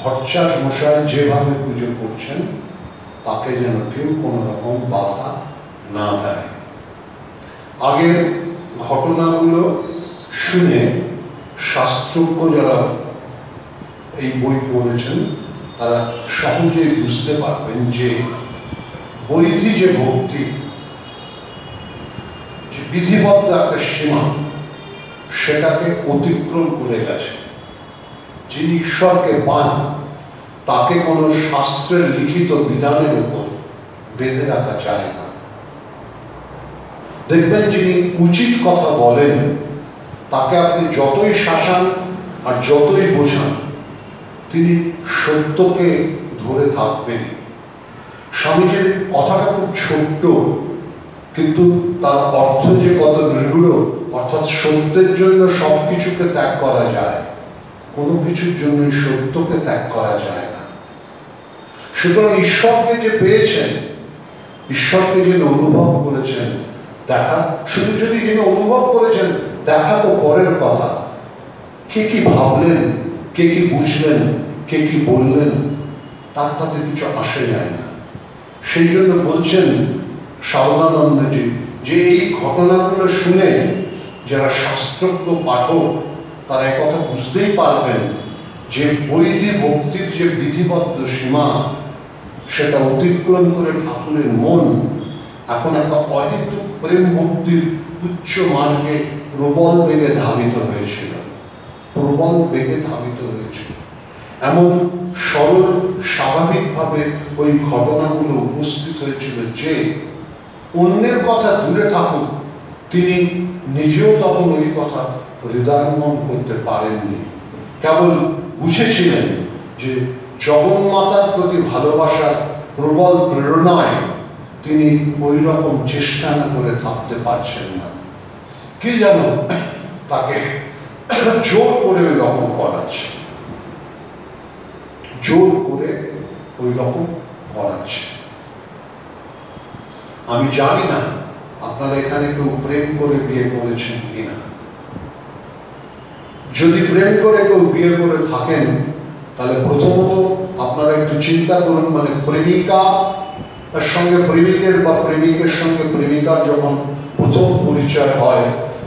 ভট্টাচার্য মশাই যেভাবে পুজো করছেন তাকে যেন কেউ কোনো রকম বাধা না দেয়। আগের ঘটনাগুলো শুনে শাস্ত্রজ্ঞ যারা এই বই পড়েছেন তারা সহজেই বুঝতে পারবেন যে বৈধি যে ভক্তি, যে বিধিবদ্ধ একটা সীমা, সেটাকে অতিক্রম করে গেছে। যিনি ঈশ্বরকে পান তাকে কোনো শাস্ত্রের লিখিত বিধানের উপর বেঁধে রাখা যায় না। দেখবেন যিনি উচিত কথা বলেন তাকে আপনি যতই শাসান আর যতই বোঝান তিনি সত্যকে ধরে থাকবেন। স্বামীজির কথাটা খুব ছোট্ট, কিন্তু তার অর্থ যে কত নিগূঢ়। অর্থাৎ সত্যের জন্য সবকিছুকে ত্যাগ করা যায়, কোনো কিছুর জন্য সত্যকে ত্যাগ করা যায় না। সুতরাং ঈশ্বরকে যে পেয়েছেন, ঈশ্বরকে যিনি অনুভব করেছেন, দেখা শুধু যদি যিনি অনুভব করেছেন দেখা তো পরের কথা। কে কি ভাবলেন, কে কি বুঝলেন, কে কি বললেন, তার তাতে কিছু আসে যায় না। সেই জন্য বলছেন সারদানন্দজি যে এই ঘটনাগুলো শুনে যারা শাস্ত্রজ্ঞ পাঠক তারা একথা বুঝতেই পারবেন যে বৈধি ভক্তির যে বিধিবদ্ধ সীমা সেটা অতিক্রম করে ঠাকুরের মন এখন একটা অহেতুক প্রেম ভক্তির উচ্চ মার্গে প্রবল বেগে ধাবিত হয়েছিল, প্রবল বেগে ধাবিত হয়েছিল। এমন সরল স্বাভাবিকভাবে ওই ঘটনাগুলো উপস্থিত হয়েছিল যে অন্যের কথা দূরে থাকুক, তিনি নিজেও তখন ওই কথা হৃদয়ঙ্গম করতে পারেননি। কেবল বুঝেছিলেন যে জগন্মাতার প্রতি ভালোবাসার প্রবল প্রেরণায় তিনি ওই রকম চেষ্টা না করে থাকতে পারছেন না। কি যেন তাকে জোর করে ওই রকম করাচ্ছে, জোর করে ওই রকম করাচ্ছে। আমি জানি না আপনারা এখানে কেউ প্রেম করে বিয়ে করেছেন কিনা। যদি প্রেম করে কেউ বিয়ে করে থাকেন তাহলে প্রথমত আপনারা একটু চিন্তা করুন, মানে প্রেমিকা তার সঙ্গে প্রেমিকের বা প্রেমিকের সঙ্গে প্রেমিকার যখন প্রথম পরিচয় হয়,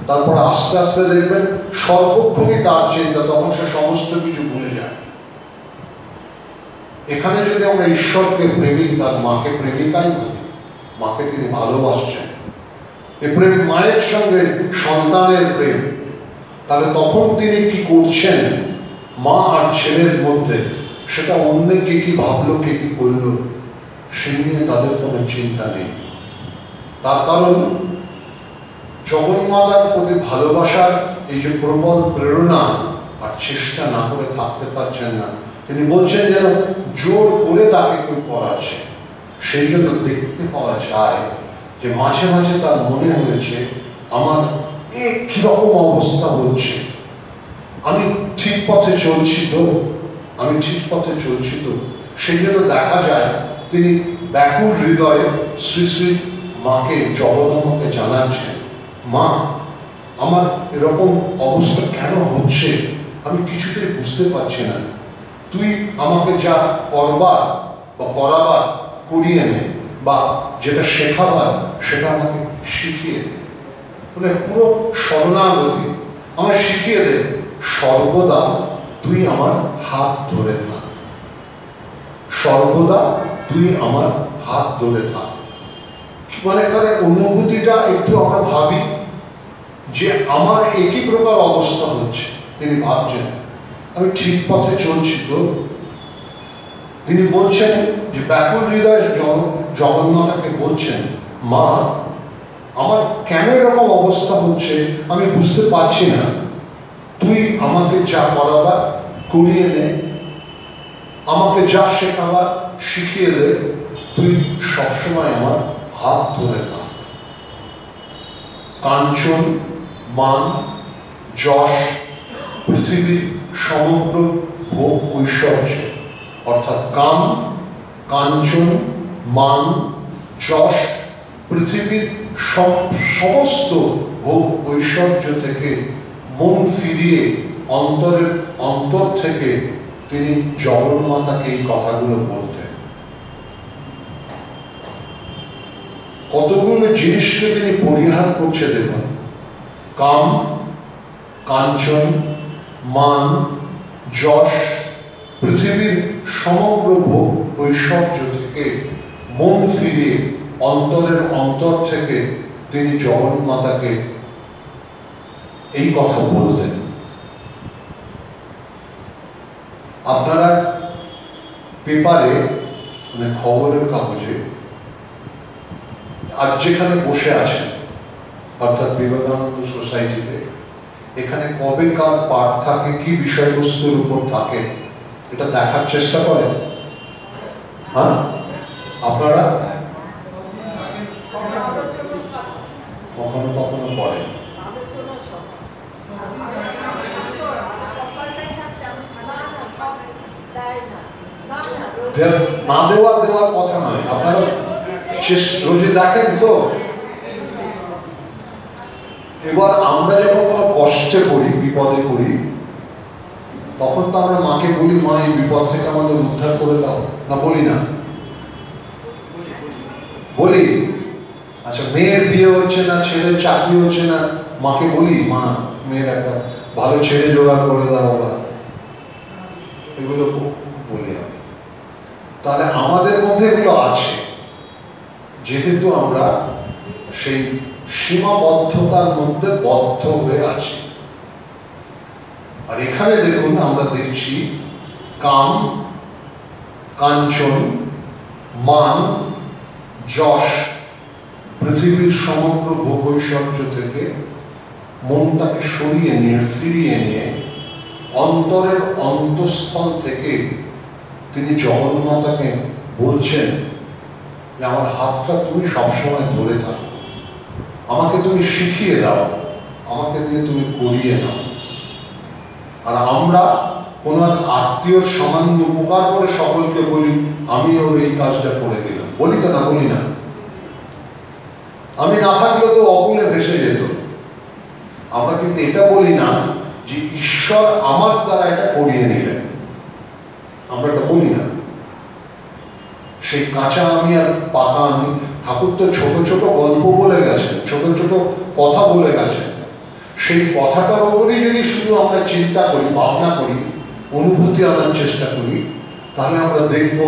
তারপর আস্তে আস্তে দেখবেন সর্বক্ষণই তার চিন্তা, তখন সে সমস্ত কিছু ভুলে যায়। এখানে যদি আমরা ঈশ্বরকে প্রেমিক, তার মাকে প্রেমিকাই বলি, মাকে তিনি ভালোবাসছেন, এ প্রেম মায়ের সঙ্গে সন্তানের প্রেম, তাহলে তখন তিনি কি করছেন মা আর ছেলের মধ্যে, সেটা অন্য কে কি ভাবলো, কে কি করলো, সে নিয়ে তাদের কোনো চিন্তা নেই। তার কারণ জগন্মাতার প্রতি ভালোবাসার এই যে প্রবল প্রেরণা আর চেষ্টা না করে থাকতে পারছেন না। তিনি বলছেন যেন জোর করে তাকে কেউ করাচ্ছে। সেই জন্য দেখতে পাওয়া যায় যে মাঝে মাঝে তার মনে হয়েছে আমার কিরকম অবস্থা হচ্ছে, আমি ঠিক পথে চলছি তো, আমি ঠিক পথে চলছি তো। সেই জন্য দেখা যায় তিনি ব্যাকুল হৃদয়ে শ্রী শ্রী মাকে, জগদম্বাকে জানাচ্ছেন, মা আমার এরকম অবস্থা কেন হচ্ছে, আমি কিছুতেই বুঝতে পারছি না, তুই আমাকে যা করবার বা করাবার করিয়ে নে, বা যেটা শেখাবার সেটা আমাকে শিখিয়ে দে, মানে পুরো শরণাগতি আমায় শিখিয়ে দে, সর্বদা তুই আমার হাত ধরে থাক, সর্বদা তুই আমার হাত ধরে থাক। মানে তার অনুভূতিটা একটু আমরা ভাবি যে আমার একই প্রকার অবস্থা হচ্ছে, তিনি ভাবছেন আমি ঠিক পথে চলছি তো। তিনি বলছেন যে ব্যাকুল হৃদয় জগন্নাথকে বলছেন, মা আমার কেন এরকম অবস্থা হচ্ছে আমি বুঝতে পারছি না, তুই আমাকে যা করাবার করিয়ে নে, আমাকে যা শেখাবার শিখিয়ে দে, তুই সবসময় আমার হাত ধরে থাক। কাঞ্চন, মান, যশ, পৃথিবীর সমগ্র ভোগ ঐশ্বর্য, অর্থাৎ কাম, কাঞ্চন, মান, যশ, পৃথিবীর সমস্ত ভোগ ঐশ্বর্য থেকে মন ফিরিয়ে অন্তর থেকে তিনি জগন্মাতাকে এই কথাগুলো বলতেন। কতগুলো জিনিসকে তিনি পরিহার করছে দেখুন, কাম, কাঞ্চন, মান, যশ, পৃথিবীর সমগ্র ভোগ ঐশ্বর্য থেকে মন ফিরিয়ে অন্তর থেকে তিনি জগন্মাতাকে এই কথা বলতেন। আপনারা পেপারে মানে খবরের কাগজে আজ যেখানে বসে আছেন, অর্থাৎ বিবেকানন্দ সোসাইটিতে, এখানে কবে কার পাঠ থাকে, কি বিষয়বস্তুর উপর থাকে, এটা দেখার চেষ্টা করেন? হ্যাঁ, আপনারা কখনো কখনো পড়েন? না দেওয়ার কথা নয়, আপনারা রোজে দেখেন তো। এবার আমরা যখন কোনো কষ্টে পড়ি, বিপদে পড়ি, তখন তো আমরা মাকে বলি, মা এই বিপদ থেকে আমাদের উদ্ধার করে দাও, না বলি না? বলি। আচ্ছা, মেয়ের বিয়ে হচ্ছে না, ছেলের চাকরি হচ্ছে না, মাকে বলি, মা মেয়ের একটা ভালো ছেলে জোগাড় করে দাও, বা এগুলো বলি আমি। তাহলে আমাদের মধ্যে এগুলো আছে, যেহেতু আমরা সেই সীমাবদ্ধতার মধ্যে বদ্ধ হয়ে আছি। আর এখানে দেখুন, আমরা দেখছি কাম, কাঞ্চন, মান, যশ, পৃথিবীর সমগ্র ভোগৈশ্বর্য থেকে মনটাকে সরিয়ে নিয়ে, ফিরিয়ে নিয়ে অন্তরের অন্তঃস্থল থেকে তিনি জগন্মাতাকে বলছেন যে আমার হাতটা তুমি সবসময় ধরে থাকো, আমাকে তুমি শিখিয়ে দাও, আমাকে দিয়ে তুমি করিয়ে নাও। আর আমরা কোনো এক আত্মীয়র সামান্য উপকার করে সকলকে বলি আমি ওর এই কাজটা করে দিলাম, বলি তো না? বলি না? আমি না থাকলেও তো অকুলে ভেসে যেত। আমরা কিন্তু এটা বলি না যে ঈশ্বর আমার দ্বারা এটা করিয়ে নিলেন, আমরা এটা বলি না। সেই কাঁচা আমি আর পাকা আমি, ঠাকুর তো ছোট ছোট গল্প বলে গেছেন, ছোট ছোট কথা বলে গেছেন। সেই কথাটার ওপরেই যদি শুধু আমরা চিন্তা করি, ভাবনা করি, অনুভূতি আনার চেষ্টা করি, তাহলে আমরা দেখব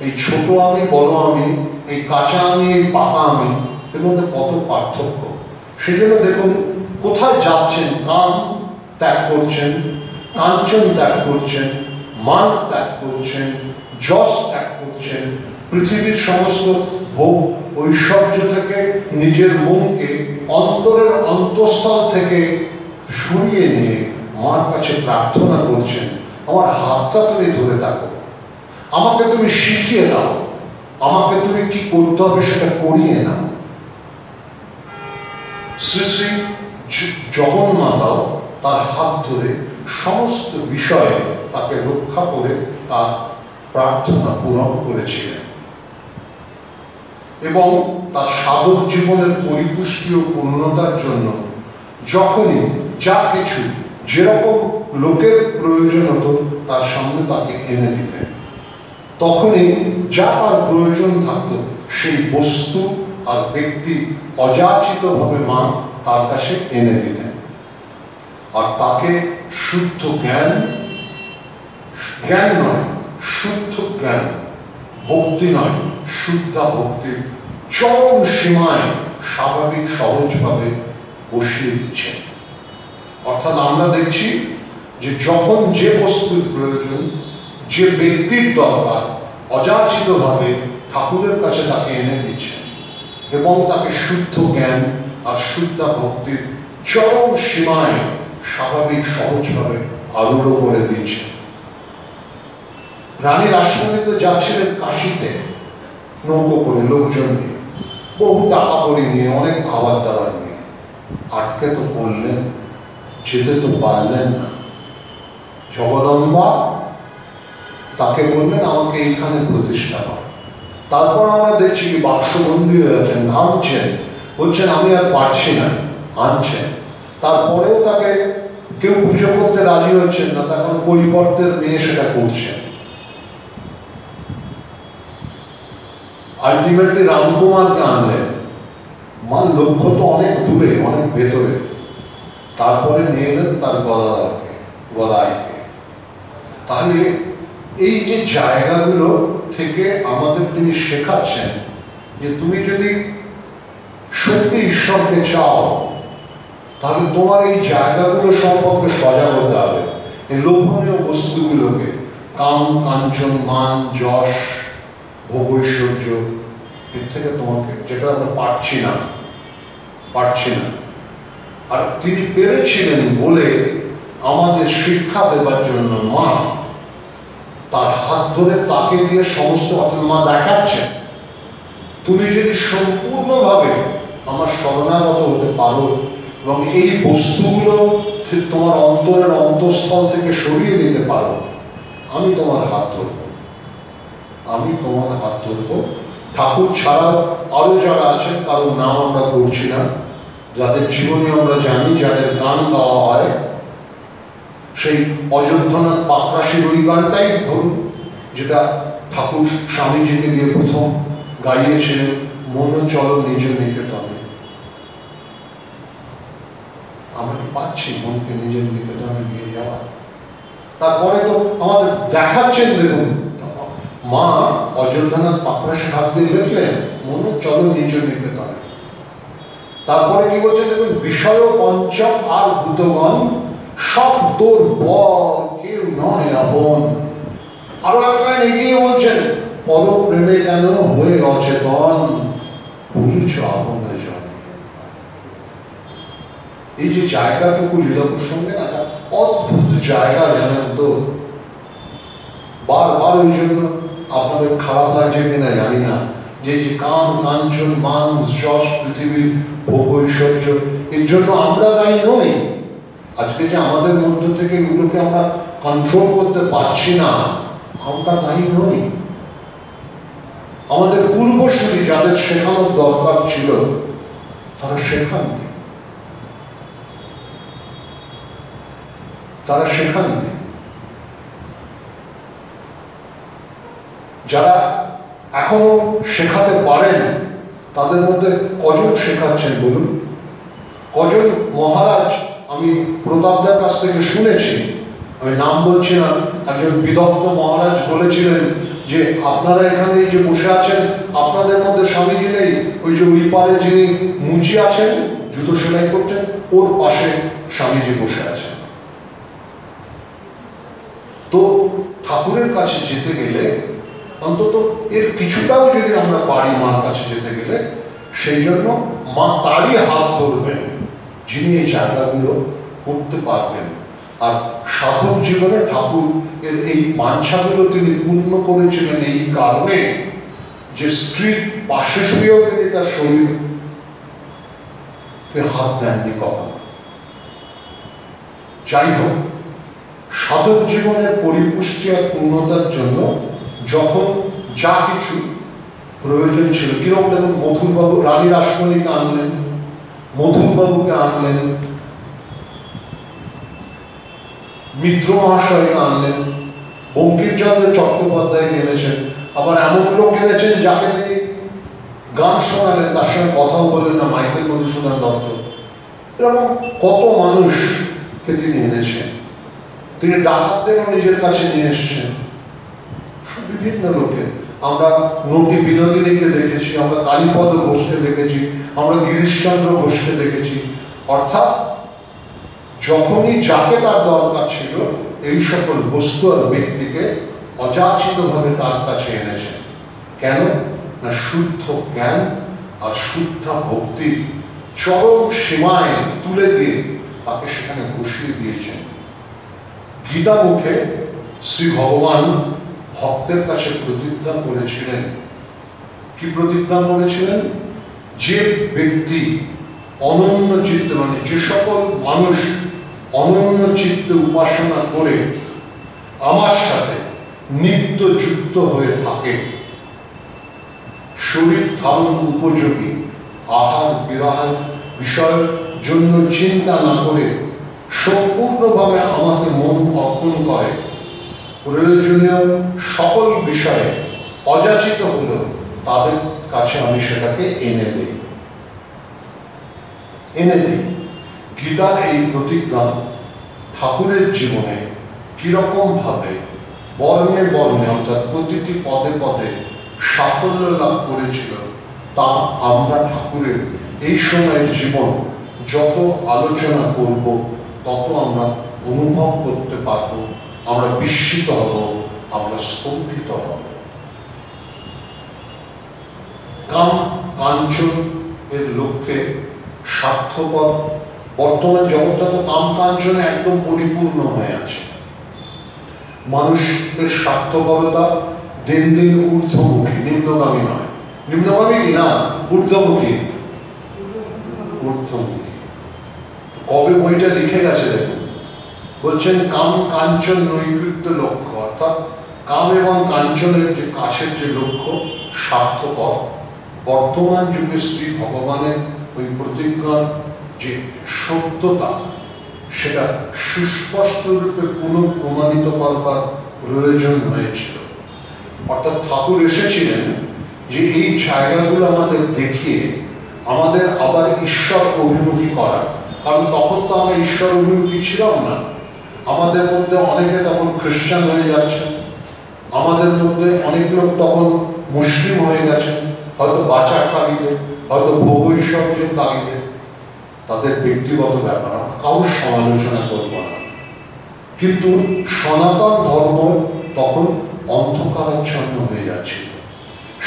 এই ছোট আমি, বড় আমি, এই কাঁচা আমি, এই পাকা আমি, এর মধ্যে কত পার্থক্য। সেই জন্য দেখুন কোথায় যাচ্ছেন, কাম ত্যাগ করছেন, কাঞ্চন ত্যাগ করছেন, মান ত্যাগ করছেন, যশ ত্যাগ করছেন, পৃথিবীর সমস্ত ভোগ ঐশ্বর্য থেকে নিজের মনকে অন্তরের অন্তঃস্থল থেকে সরিয়ে নিয়ে মার কাছে প্রার্থনা করছেন, আমার হাতটা তুমি ধরে থাকো, আমাকে তুমি শিখিয়ে দাও, আমাকে তুমি কি করতে হবে সেটা করিয়ে নাও। শ্রী শ্রী জগন্মাতাও তার হাত ধরে সমস্ত বিষয়ে তাকে রক্ষা করে তার প্রার্থনা পূরণ করেছিলেন, এবং তার সাধক জীবনের পরিপুষ্টি ও পূর্ণতার জন্য যখনই যা কিছু যেরকম লোকের প্রয়োজন হতো তার সামনে তাকে এনে দিতেন, তখনই যা তার প্রয়োজন থাকতো সেই বস্তু আর ব্যক্তি অযাচিতভাবে মা তার কাছে এনে দিতেন। আর তাকে শুদ্ধ জ্ঞান, জ্ঞান নয় শুদ্ধ জ্ঞান, ভক্তি নয় শুদ্ধা ভক্তির চরম সীমায় স্বাভাবিক সহজভাবে বসিয়ে দিচ্ছেন। অর্থাৎ আমরা দেখছি যে যখন যে বস্তুর প্রয়োজন, যে ব্যক্তির দরকার, অযাচিতভাবে ঠাকুরের কাছে তাকে এনে দিচ্ছেন এবং তাকে শুদ্ধ জ্ঞান আর শুদ্ধা ভক্তির চরম সীমায় স্বাভাবিক সহজভাবে আরূঢ় করে দিচ্ছেন। রানী রাসমণি তো যাচ্ছিলেন কাশিতে নৌকো করে, লোকজন নিয়ে, বহু টাকা কড়ি নিয়ে, অনেক খাবার দাবার নিয়ে, আটকে তো পড়লেন, যেতে তো পারলেন না। জগদম্বা তাকে বললেন আমাকে এইখানে প্রতিষ্ঠা কর। তারপর আমরা দেখছি কি বাক্সবন্দী হয়ে আছেন, ঘামছেন, বলছেন আমি আর পারছি না, আনছেন। তারপরেও তাকে কেউ পুজো করতে রাজি হচ্ছেন না, তখন পরিবর্তের মেয়ে সেটা করছেন। আলটিমেটলি রামকুমারকে আনলেন, মার লক্ষ্য তো অনেক দূরে, অনেক ভেতরে। তারপরে নিয়ে এলেন তার গদাইকে। তাহলে এই যে জায়গাগুলো থেকে আমাদের তিনি শেখাচ্ছেন যে তুমি যদি সত্যি ঈশ্বরকে চাও, তাহলে তোমার এই জায়গাগুলো সম্পর্কে সজাগ হতে হবে। এই লোভনীয় বস্তুগুলোকে, কাম, কাঞ্চন, মান, যশ, ভোগৈশ্বর্য, এর থেকে তোমাকে, যেটা আমরা পারছি না। আর তিনি পেরেছিলেন বলে আমাদের শিক্ষা দেবার জন্য মা তার হাত ধরে তাকে দিয়ে সমস্ত কথা মা দেখাচ্ছেন, তুমি যদি সম্পূর্ণভাবে আমার শরণাগত হতে পারো এবং এই বস্তুগুলো তোমার অন্তরের অন্তঃস্থল থেকে সরিয়ে দিতে পারো, আমি তোমার হাত ধরবো, আমি তোমার হাত ধরবো। ঠাকুর ছাড়াও আরো যারা আছেন, কারোর নাম আমরা করছি না, যাদের জীবনী আমরা জানি, যাদের গান গাওয়া হয়, সেই অযোধ্যানাথ পাকরাশির ওই গানটাই ধরুন, যেটা ঠাকুর স্বামীজিকে দিয়ে প্রথম গাইয়েছিলেন, মন চলো নিজ নিকেতনে। পাচ্ছি মনকে নিজের নিবেদনে নিয়ে যাওয়ার। তারপরে তো আমাদের দেখাচ্ছেন, দেখুন মা অযোধ্যানাথ পাকড়াশে হাত দিয়ে লিখলেন মনে চলো নিজ নিবেদনে। তারপরে কি বলছে দেখুন, বিষয় পঞ্চম আর ভূতগণ সব তোর বর, কেউ নয় আপন। আরো একটা এগিয়ে বলছেন, পর প্রেমে কেন হয়ে অচেতন, ভুলিছ আপন জন। এই যে জায়গাটুকু লীলা প্রসঙ্গে না, অদ্ভুত জায়গা জানেন তো। বারবার ওই জন্য আপনাদের খারাপ লাগছে কিনা জানি না, যে কাম কাঞ্চন মান যশ পৃথিবীর ভোগ ঐশ্বর্য, এর জন্য আমরা দায়ী নই। আজকে যে আমাদের মধ্য থেকে এগুলোকে আমরা কন্ট্রোল করতে পারছি না, আমরা দায়ী নই। আমাদের পূর্বসূরি যাদের শেখানোর দরকার ছিল তারা শেখাননি, তারা শেখাননি। যারা এখনো শেখাতে পারেন তাদের মধ্যে কজন শেখাচ্ছেন বলুন? কজন মহারাজ আমি প্রতাপদার কাছ থেকে শুনেছি, আমি নাম বলছি না, একজন বিদগ্ধ মহারাজ বলেছিলেন যে আপনারা এখানে এই যে বসে আছেন, আপনাদের মধ্যে স্বামীজি নেই, ওই যে ওই পারে যিনি মুচি আছেন জুতো সেলাই করছেন, ওর পাশে স্বামীজি বসে আছেন। তো ঠাকুরের কাছে যেতে গেলে অন্তত এর কিছুটাও যদি আমরা পারি মার কাছে যেতে গেলে, সেই জন্য মা তারই হাত ধরবেন যিনি এই জায়গাগুলো করতে পারবেন। আর সাধক জীবনে ঠাকুর এর এই বাঞ্ছাগুলো তিনি পূর্ণ করেছিলেন এই কারণে যে স্ত্রীর পাশে শুয়েও তিনি তার শরীরকে হাত দেননি কখনো। যাই হোক, সাধক জীবনের পরিপুষ্টি আর পূর্ণতার জন্য যখন যা কিছু প্রয়োজন ছিল, কিরকম দেখুন মধুরবাবু রানী রাসমণিকে আনলেন, মধুরবাবুকে আনলেন, মিত্র মহাশয়কে আনলেন, বঙ্কিমচন্দ্র চট্টোপাধ্যায়কে এনেছেন, আবার এমন লোক এনেছেন যাকে তিনি গান শোনালেন, তার সঙ্গে কথাও বললেন না, মাইকেল মধুসূদন দত্ত। এরকম কত মানুষকে তিনি এনেছেন। তিনি ডাকাতদেরও নিজের কাছে নিয়ে এসেছেন, বিভিন্ন লোকের। আমরা নটি বিনোদিনীকে দেখেছি, আমরা কালীপদ ঘোষকে দেখেছি, আমরা গিরিশচন্দ্র ঘোষকে দেখেছি। অর্থাৎ যখনই যাকে তার দরকার ছিল এই সকল বস্তু আর ব্যক্তিকে অযাচিতভাবে তার কাছে এনেছেন। কেন না শুদ্ধ জ্ঞান আর শুদ্ধ ভক্তির চরম সীমায় তুলে দিয়ে তাকে সেখানে বসিয়ে দিয়েছেন। গীতা মুখে শ্রী ভগবান ভক্তের কাছে প্রতিজ্ঞা করেছিলেন। কি প্রতিজ্ঞা করেছিলেন? যে ব্যক্তি অনন্য চিত্তে, মানে যে সকল মানুষ অনন্য চিত্তে উপাসনা করে আমার সাথে নিত্য যুক্ত হয়ে থাকে, শরীর ধারণ উপযোগী আহার বিহার বিষয়ের জন্য চিন্তা না করে সম্পূর্ণভাবে আমাকে মন অর্পণ করে, প্রয়োজনীয় সকল বিষয়ে অযাচিত হলেও তাদের কাছে আমি সেটাকে এনে দেই। গীতার এই প্রতিজ্ঞা ঠাকুরের জীবনে কিরকম ভাবে বর্ণে বর্ণে অর্থাৎ প্রতিটি পদে পদে সাফল্য লাভ করেছিল তা আমরা ঠাকুরের এই সময়ের জীবন যত আলোচনা করব তত আমরা অনুভব করতে পারব, আমরা বিস্মিত হব, আমরা স্তম্ভিত হব। কাম কাঞ্চন এর লক্ষ্যে স্বার্থপর বর্তমান জগৎটা তো কাম কাঞ্চনে একদম পরিপূর্ণ হয়ে আছে। মানুষের স্বার্থপরতা দিন দিন ঊর্ধ্বমুখী, নিম্নগামী নয়। নিম্নগামী কি না, ঊর্ধ্বমুখী। কবে বইটা লিখে গেছে দেখুন, বলছেন কাম কাঞ্চন নৈকৃত্য লক্ষ্য, অর্থাৎ কাম এবং কাঞ্চনের যে কাছের যে লক্ষ্য স্বার্থপর, বর্তমান যুগে শ্রী ভগবানের ওই প্রতিজ্ঞার যে সত্যতা সেটা সুস্পষ্ট রূপে পুনঃপ্রমাণিত করবার প্রয়োজন হয়েছিল। অর্থাৎ ঠাকুর এসেছিলেন যে এই জায়গাগুলো আমাদের দেখিয়ে আমাদের আবার ঈশ্বর অভিমুখী করা, কারণ তখন তো আমরা ঈশ্বর অভিমুখী ছিলাম না। আমাদের মধ্যে অনেকে তখন খ্রিস্টান হয়ে যাচ্ছে, আমাদের মধ্যে অনেক লোক তখন মুসলিম হয়ে গেছেন, হয়তো বাঁচার তাগিদে, হয়তো ভোগ ঐশ্বর্যের তাগিদে। তাদের ব্যক্তিগত ব্যাপার, আমরা কারোর সমালোচনা করব না। কিন্তু সনাতন ধর্ম তখন অন্ধকারাচ্ছন্ন হয়ে যাচ্ছিল।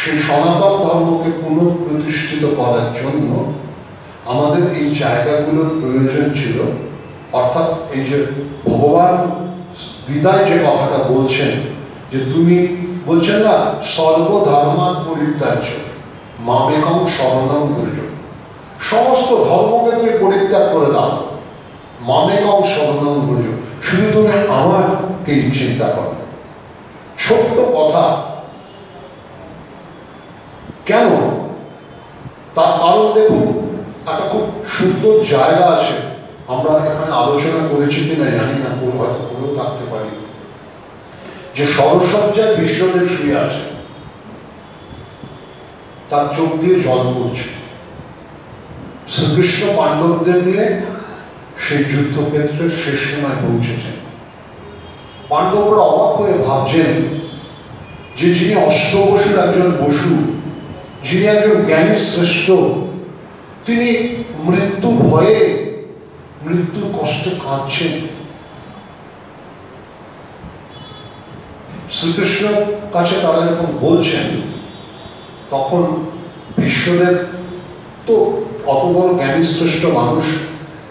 সেই সনাতন ধর্মকে পুনঃপ্রতিষ্ঠিত করার জন্য আমাদের এই জায়গাগুলোর প্রয়োজন ছিল। অর্থাৎ এই যে ভগবান গীতায় যে কথাটা বলছেন, যে তুমি বলছেন না সর্বধর্মান পরিত্যাজ্য মামেকং শরণং ব্রজ, সমস্ত ধর্মকে তুমি পরিত্যাগ করে দাও, মামেকং শরণং ব্রজ, শুধু তুমি আমাকেই চিন্তা করো। ছোট্ট কথা, কেন? তার কারণ দেখুন, একটা খুব সুন্দর জায়গা আছে, আমরা এখানে আলোচনা করেছি কিনা জানি না, হয়তো করেও থাকতে পারি, যে সরসজ্জায় বিশ্বদেব শুয়ে আছে, তার চোখ দিয়ে জল পড়ছে। শ্রীকৃষ্ণ পাণ্ডবদের নিয়ে সেই যুদ্ধক্ষেত্রের শেষ সময় পৌঁছেছেন। পাণ্ডবরা অবাক হয়ে ভাবছেন যে যিনি অষ্টবসুর একজন বসু, যিনি একজন জ্ঞানী শ্রেষ্ঠ, তিনি মৃত্যু ভয়ে, মৃত্যুর কষ্টে কাঁদছেন। শ্রীকৃষ্ণের কাছে তারা যখন বলছেন, তখন বিশ্বদেব তো অত বড় জ্ঞানী শ্রেষ্ঠ মানুষ,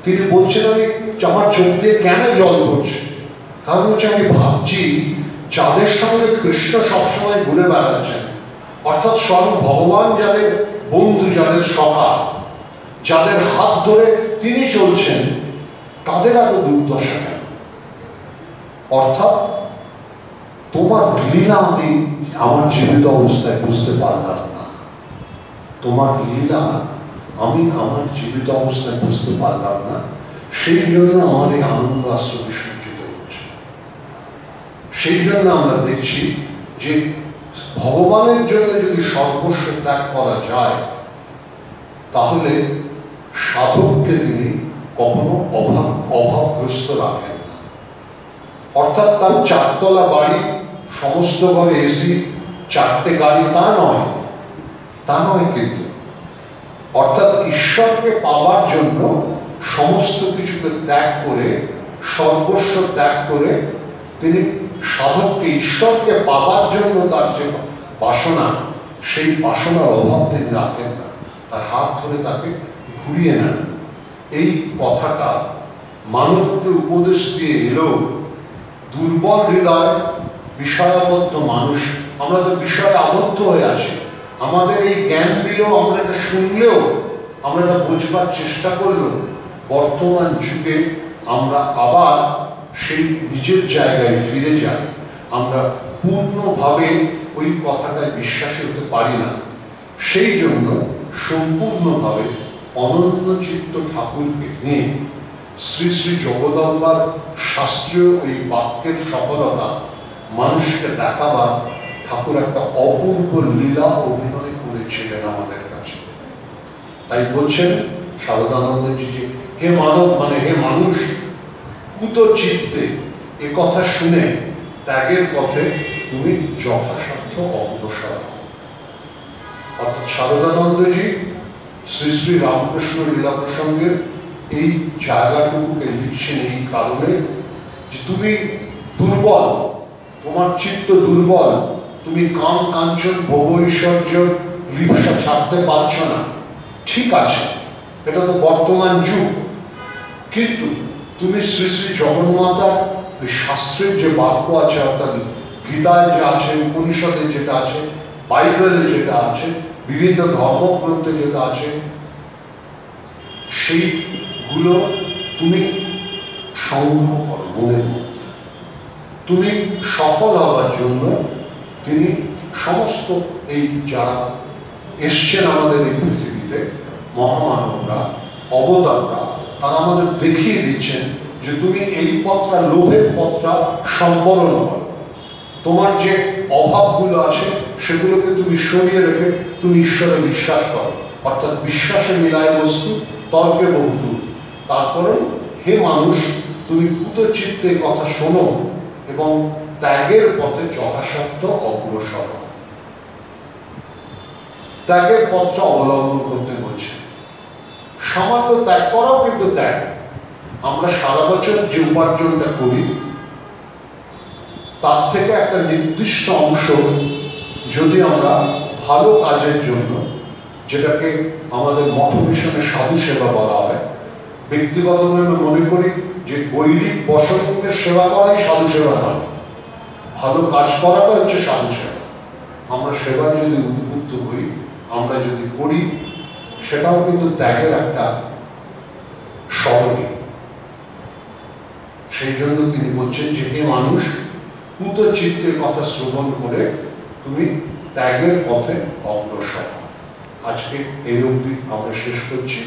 তিনি বলছেন আমি আমার চোখ দিয়ে কেন জল পড়ছে? কারণ হচ্ছে আমি ভাবছি যাদের সঙ্গে কৃষ্ণ সবসময় ঘুরে বেড়াচ্ছেন, অর্থাৎ স্বয়ং ভগবান যাদের বন্ধু, যাদের সখা, যাদের হাত ধরে তিনি চলছেন, তাদের এত দুর্দশা কেন? অর্থাৎ তোমার লীলা আমি আমার জীবিত অবস্থায় বুঝতে পারলাম না, তোমার লীলা আমি আমার জীবিত অবস্থায় বুঝতে পারলাম না, সেই জন্য আমার এই আনন্দ আশ্র বিসর্জিত হচ্ছে। সেই জন্য আমরা দেখছি যে ভগবানের জন্য যদি সর্বস্ব ত্যাগ করা যায়, তাহলে সাধককে তিনি কখনো অভাবগ্রস্ত রাখেন না। অর্থাৎ তার চারতলা বাড়ি, সমস্ত ঘরে এসি, চারটে গাড়ি, তা নয়, তা নয়। কিন্তু অর্থাৎ ঈশ্বরকে পাওয়ার জন্য সমস্ত কিছুকে ত্যাগ করে, সর্বস্ব ত্যাগ করে, তিনি সাধককে ঈশ্বরকে পাওয়ার জন্য তার যে বাসনা, সেই বাসনার অভাব তিনি রাখেন না, তার হাত ধরে তাকে ঘুরিয়ে নেন। এই কথাটা মানবকে উপদেশ দিয়ে এলো। দুর্বল হৃদয়, বিষয়াবদ্ধ মানুষ, আমরা তো বিষয়ে আবদ্ধ হয়ে আছি। আমাদের এই জ্ঞান দিলেও, আমরা এটা শুনলেও, আমরা এটা বুঝবার চেষ্টা করলেও, বর্তমান যুগে আমরা আবার সেই নিজের জায়গায় ফিরে যাই। আমরা পূর্ণভাবে ওই কথাটায় বিশ্বাসী হতে পারি না। সেই জন্য সম্পূর্ণভাবে অনন্যচিত্ত ঠাকুরকে নিয়ে শ্রী শ্রী জগদম্বার শাস্ত্রীয় ওই বাক্যের সফলতা মানুষকে দেখাবার ঠাকুর একটা অপূর্ব লীলা অভিনয় করেছিলেন আমাদের কাছে। তাই বলছেন শারদানন্দজি যে হে মানব, মানে হে মানুষ, কুত চিত্তে এ কথা শুনে ত্যাগের পথে তুমি যথাসাধ্য অগ্রসর হও। অর্থাৎ শারদানন্দজি শ্রী শ্রী রামকৃষ্ণ লীলা প্রসঙ্গে এই জায়গাটুকুকে লিখছেন এই কারণে যে তুমি দুর্বল, তোমার চিত্ত দুর্বল, তুমি কাম কাঞ্চন ভোগ ঐশ্বর্য লিপ্সা ছাড়তে পারছ না। ঠিক আছে, এটা তো বর্তমান যুগ, কিন্তু তুমি শ্রী শ্রী জগন্মাতার ওই শাস্ত্রের যে বাক্য আছে, অর্থাৎ গীতায় যে আছে, উপনিষদে যেটা আছে, বাইবেলে যেটা আছে, বিভিন্ন ধর্মগ্রন্থে যেটা আছে, সেইগুলো তুমি সংগ্রহ করো মনের মধ্যে। তুমি সফল হওয়ার জন্য তিনি সমস্ত এই যারা এসছেন আমাদের এই পৃথিবীতে, মহামানবরা, অবতাররা, তারা আমাদের দেখিয়ে দিচ্ছেন যে তুমি এই পথটা, লোভের পথটা সম্বরণ করো। তোমার যে অভাবগুলো আছে সেগুলোকে তুমি সরিয়ে রেখে তুমি ঈশ্বরে বিশ্বাস করো। অর্থাৎ বিশ্বাসে মিলায় বস্তু, তর্কে বহুদূর। তার কারণ হে মানুষ, তুমি কুতচিত্তে কথা শোনো এবং ত্যাগের পথে যথাসাধ্য অগ্রসর হও। ত্যাগের পথটা অবলম্বন করতে বলছে। সামান্য ত্যাগ করাও কিন্তু ত্যাগ। আমরা সারা বছর যে উপার্জনটা করি তার থেকে একটা নির্দিষ্ট অংশ যদি আমরা ভালো কাজের জন্য, যেটাকে আমাদের মঠ মিশনে সাধু সেবা বলা হয়, ব্যক্তিগতভাবে আমি মনে করি যে গৈরিক বসন্তের সেবা করাই সাধু সেবা নয়, ভালো কাজ করাটা হচ্ছে সাধু সেবা। আমরা সেবায় যদি উদ্বুদ্ধ হই, আমরা যদি করি, সেটাও কিন্তু ত্যাগের একটা স্মরণী। সেই জন্য তিনি বলছেন যে হে মানুষ, কুতচিত্তে কথা শ্রবণ করে তুমি ত্যাগের পথে অগ্রসর হও। আজকে এই অবধি আমরা শেষ করছি।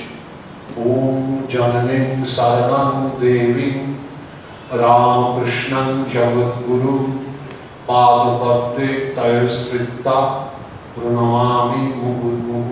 ওম জননীং শরণং দেবীং রামকৃষ্ণং জগদ্গুরু পাদপদ্মে তয়োস্মৃতা প্রণমামি মুহুর্মুহুঃ।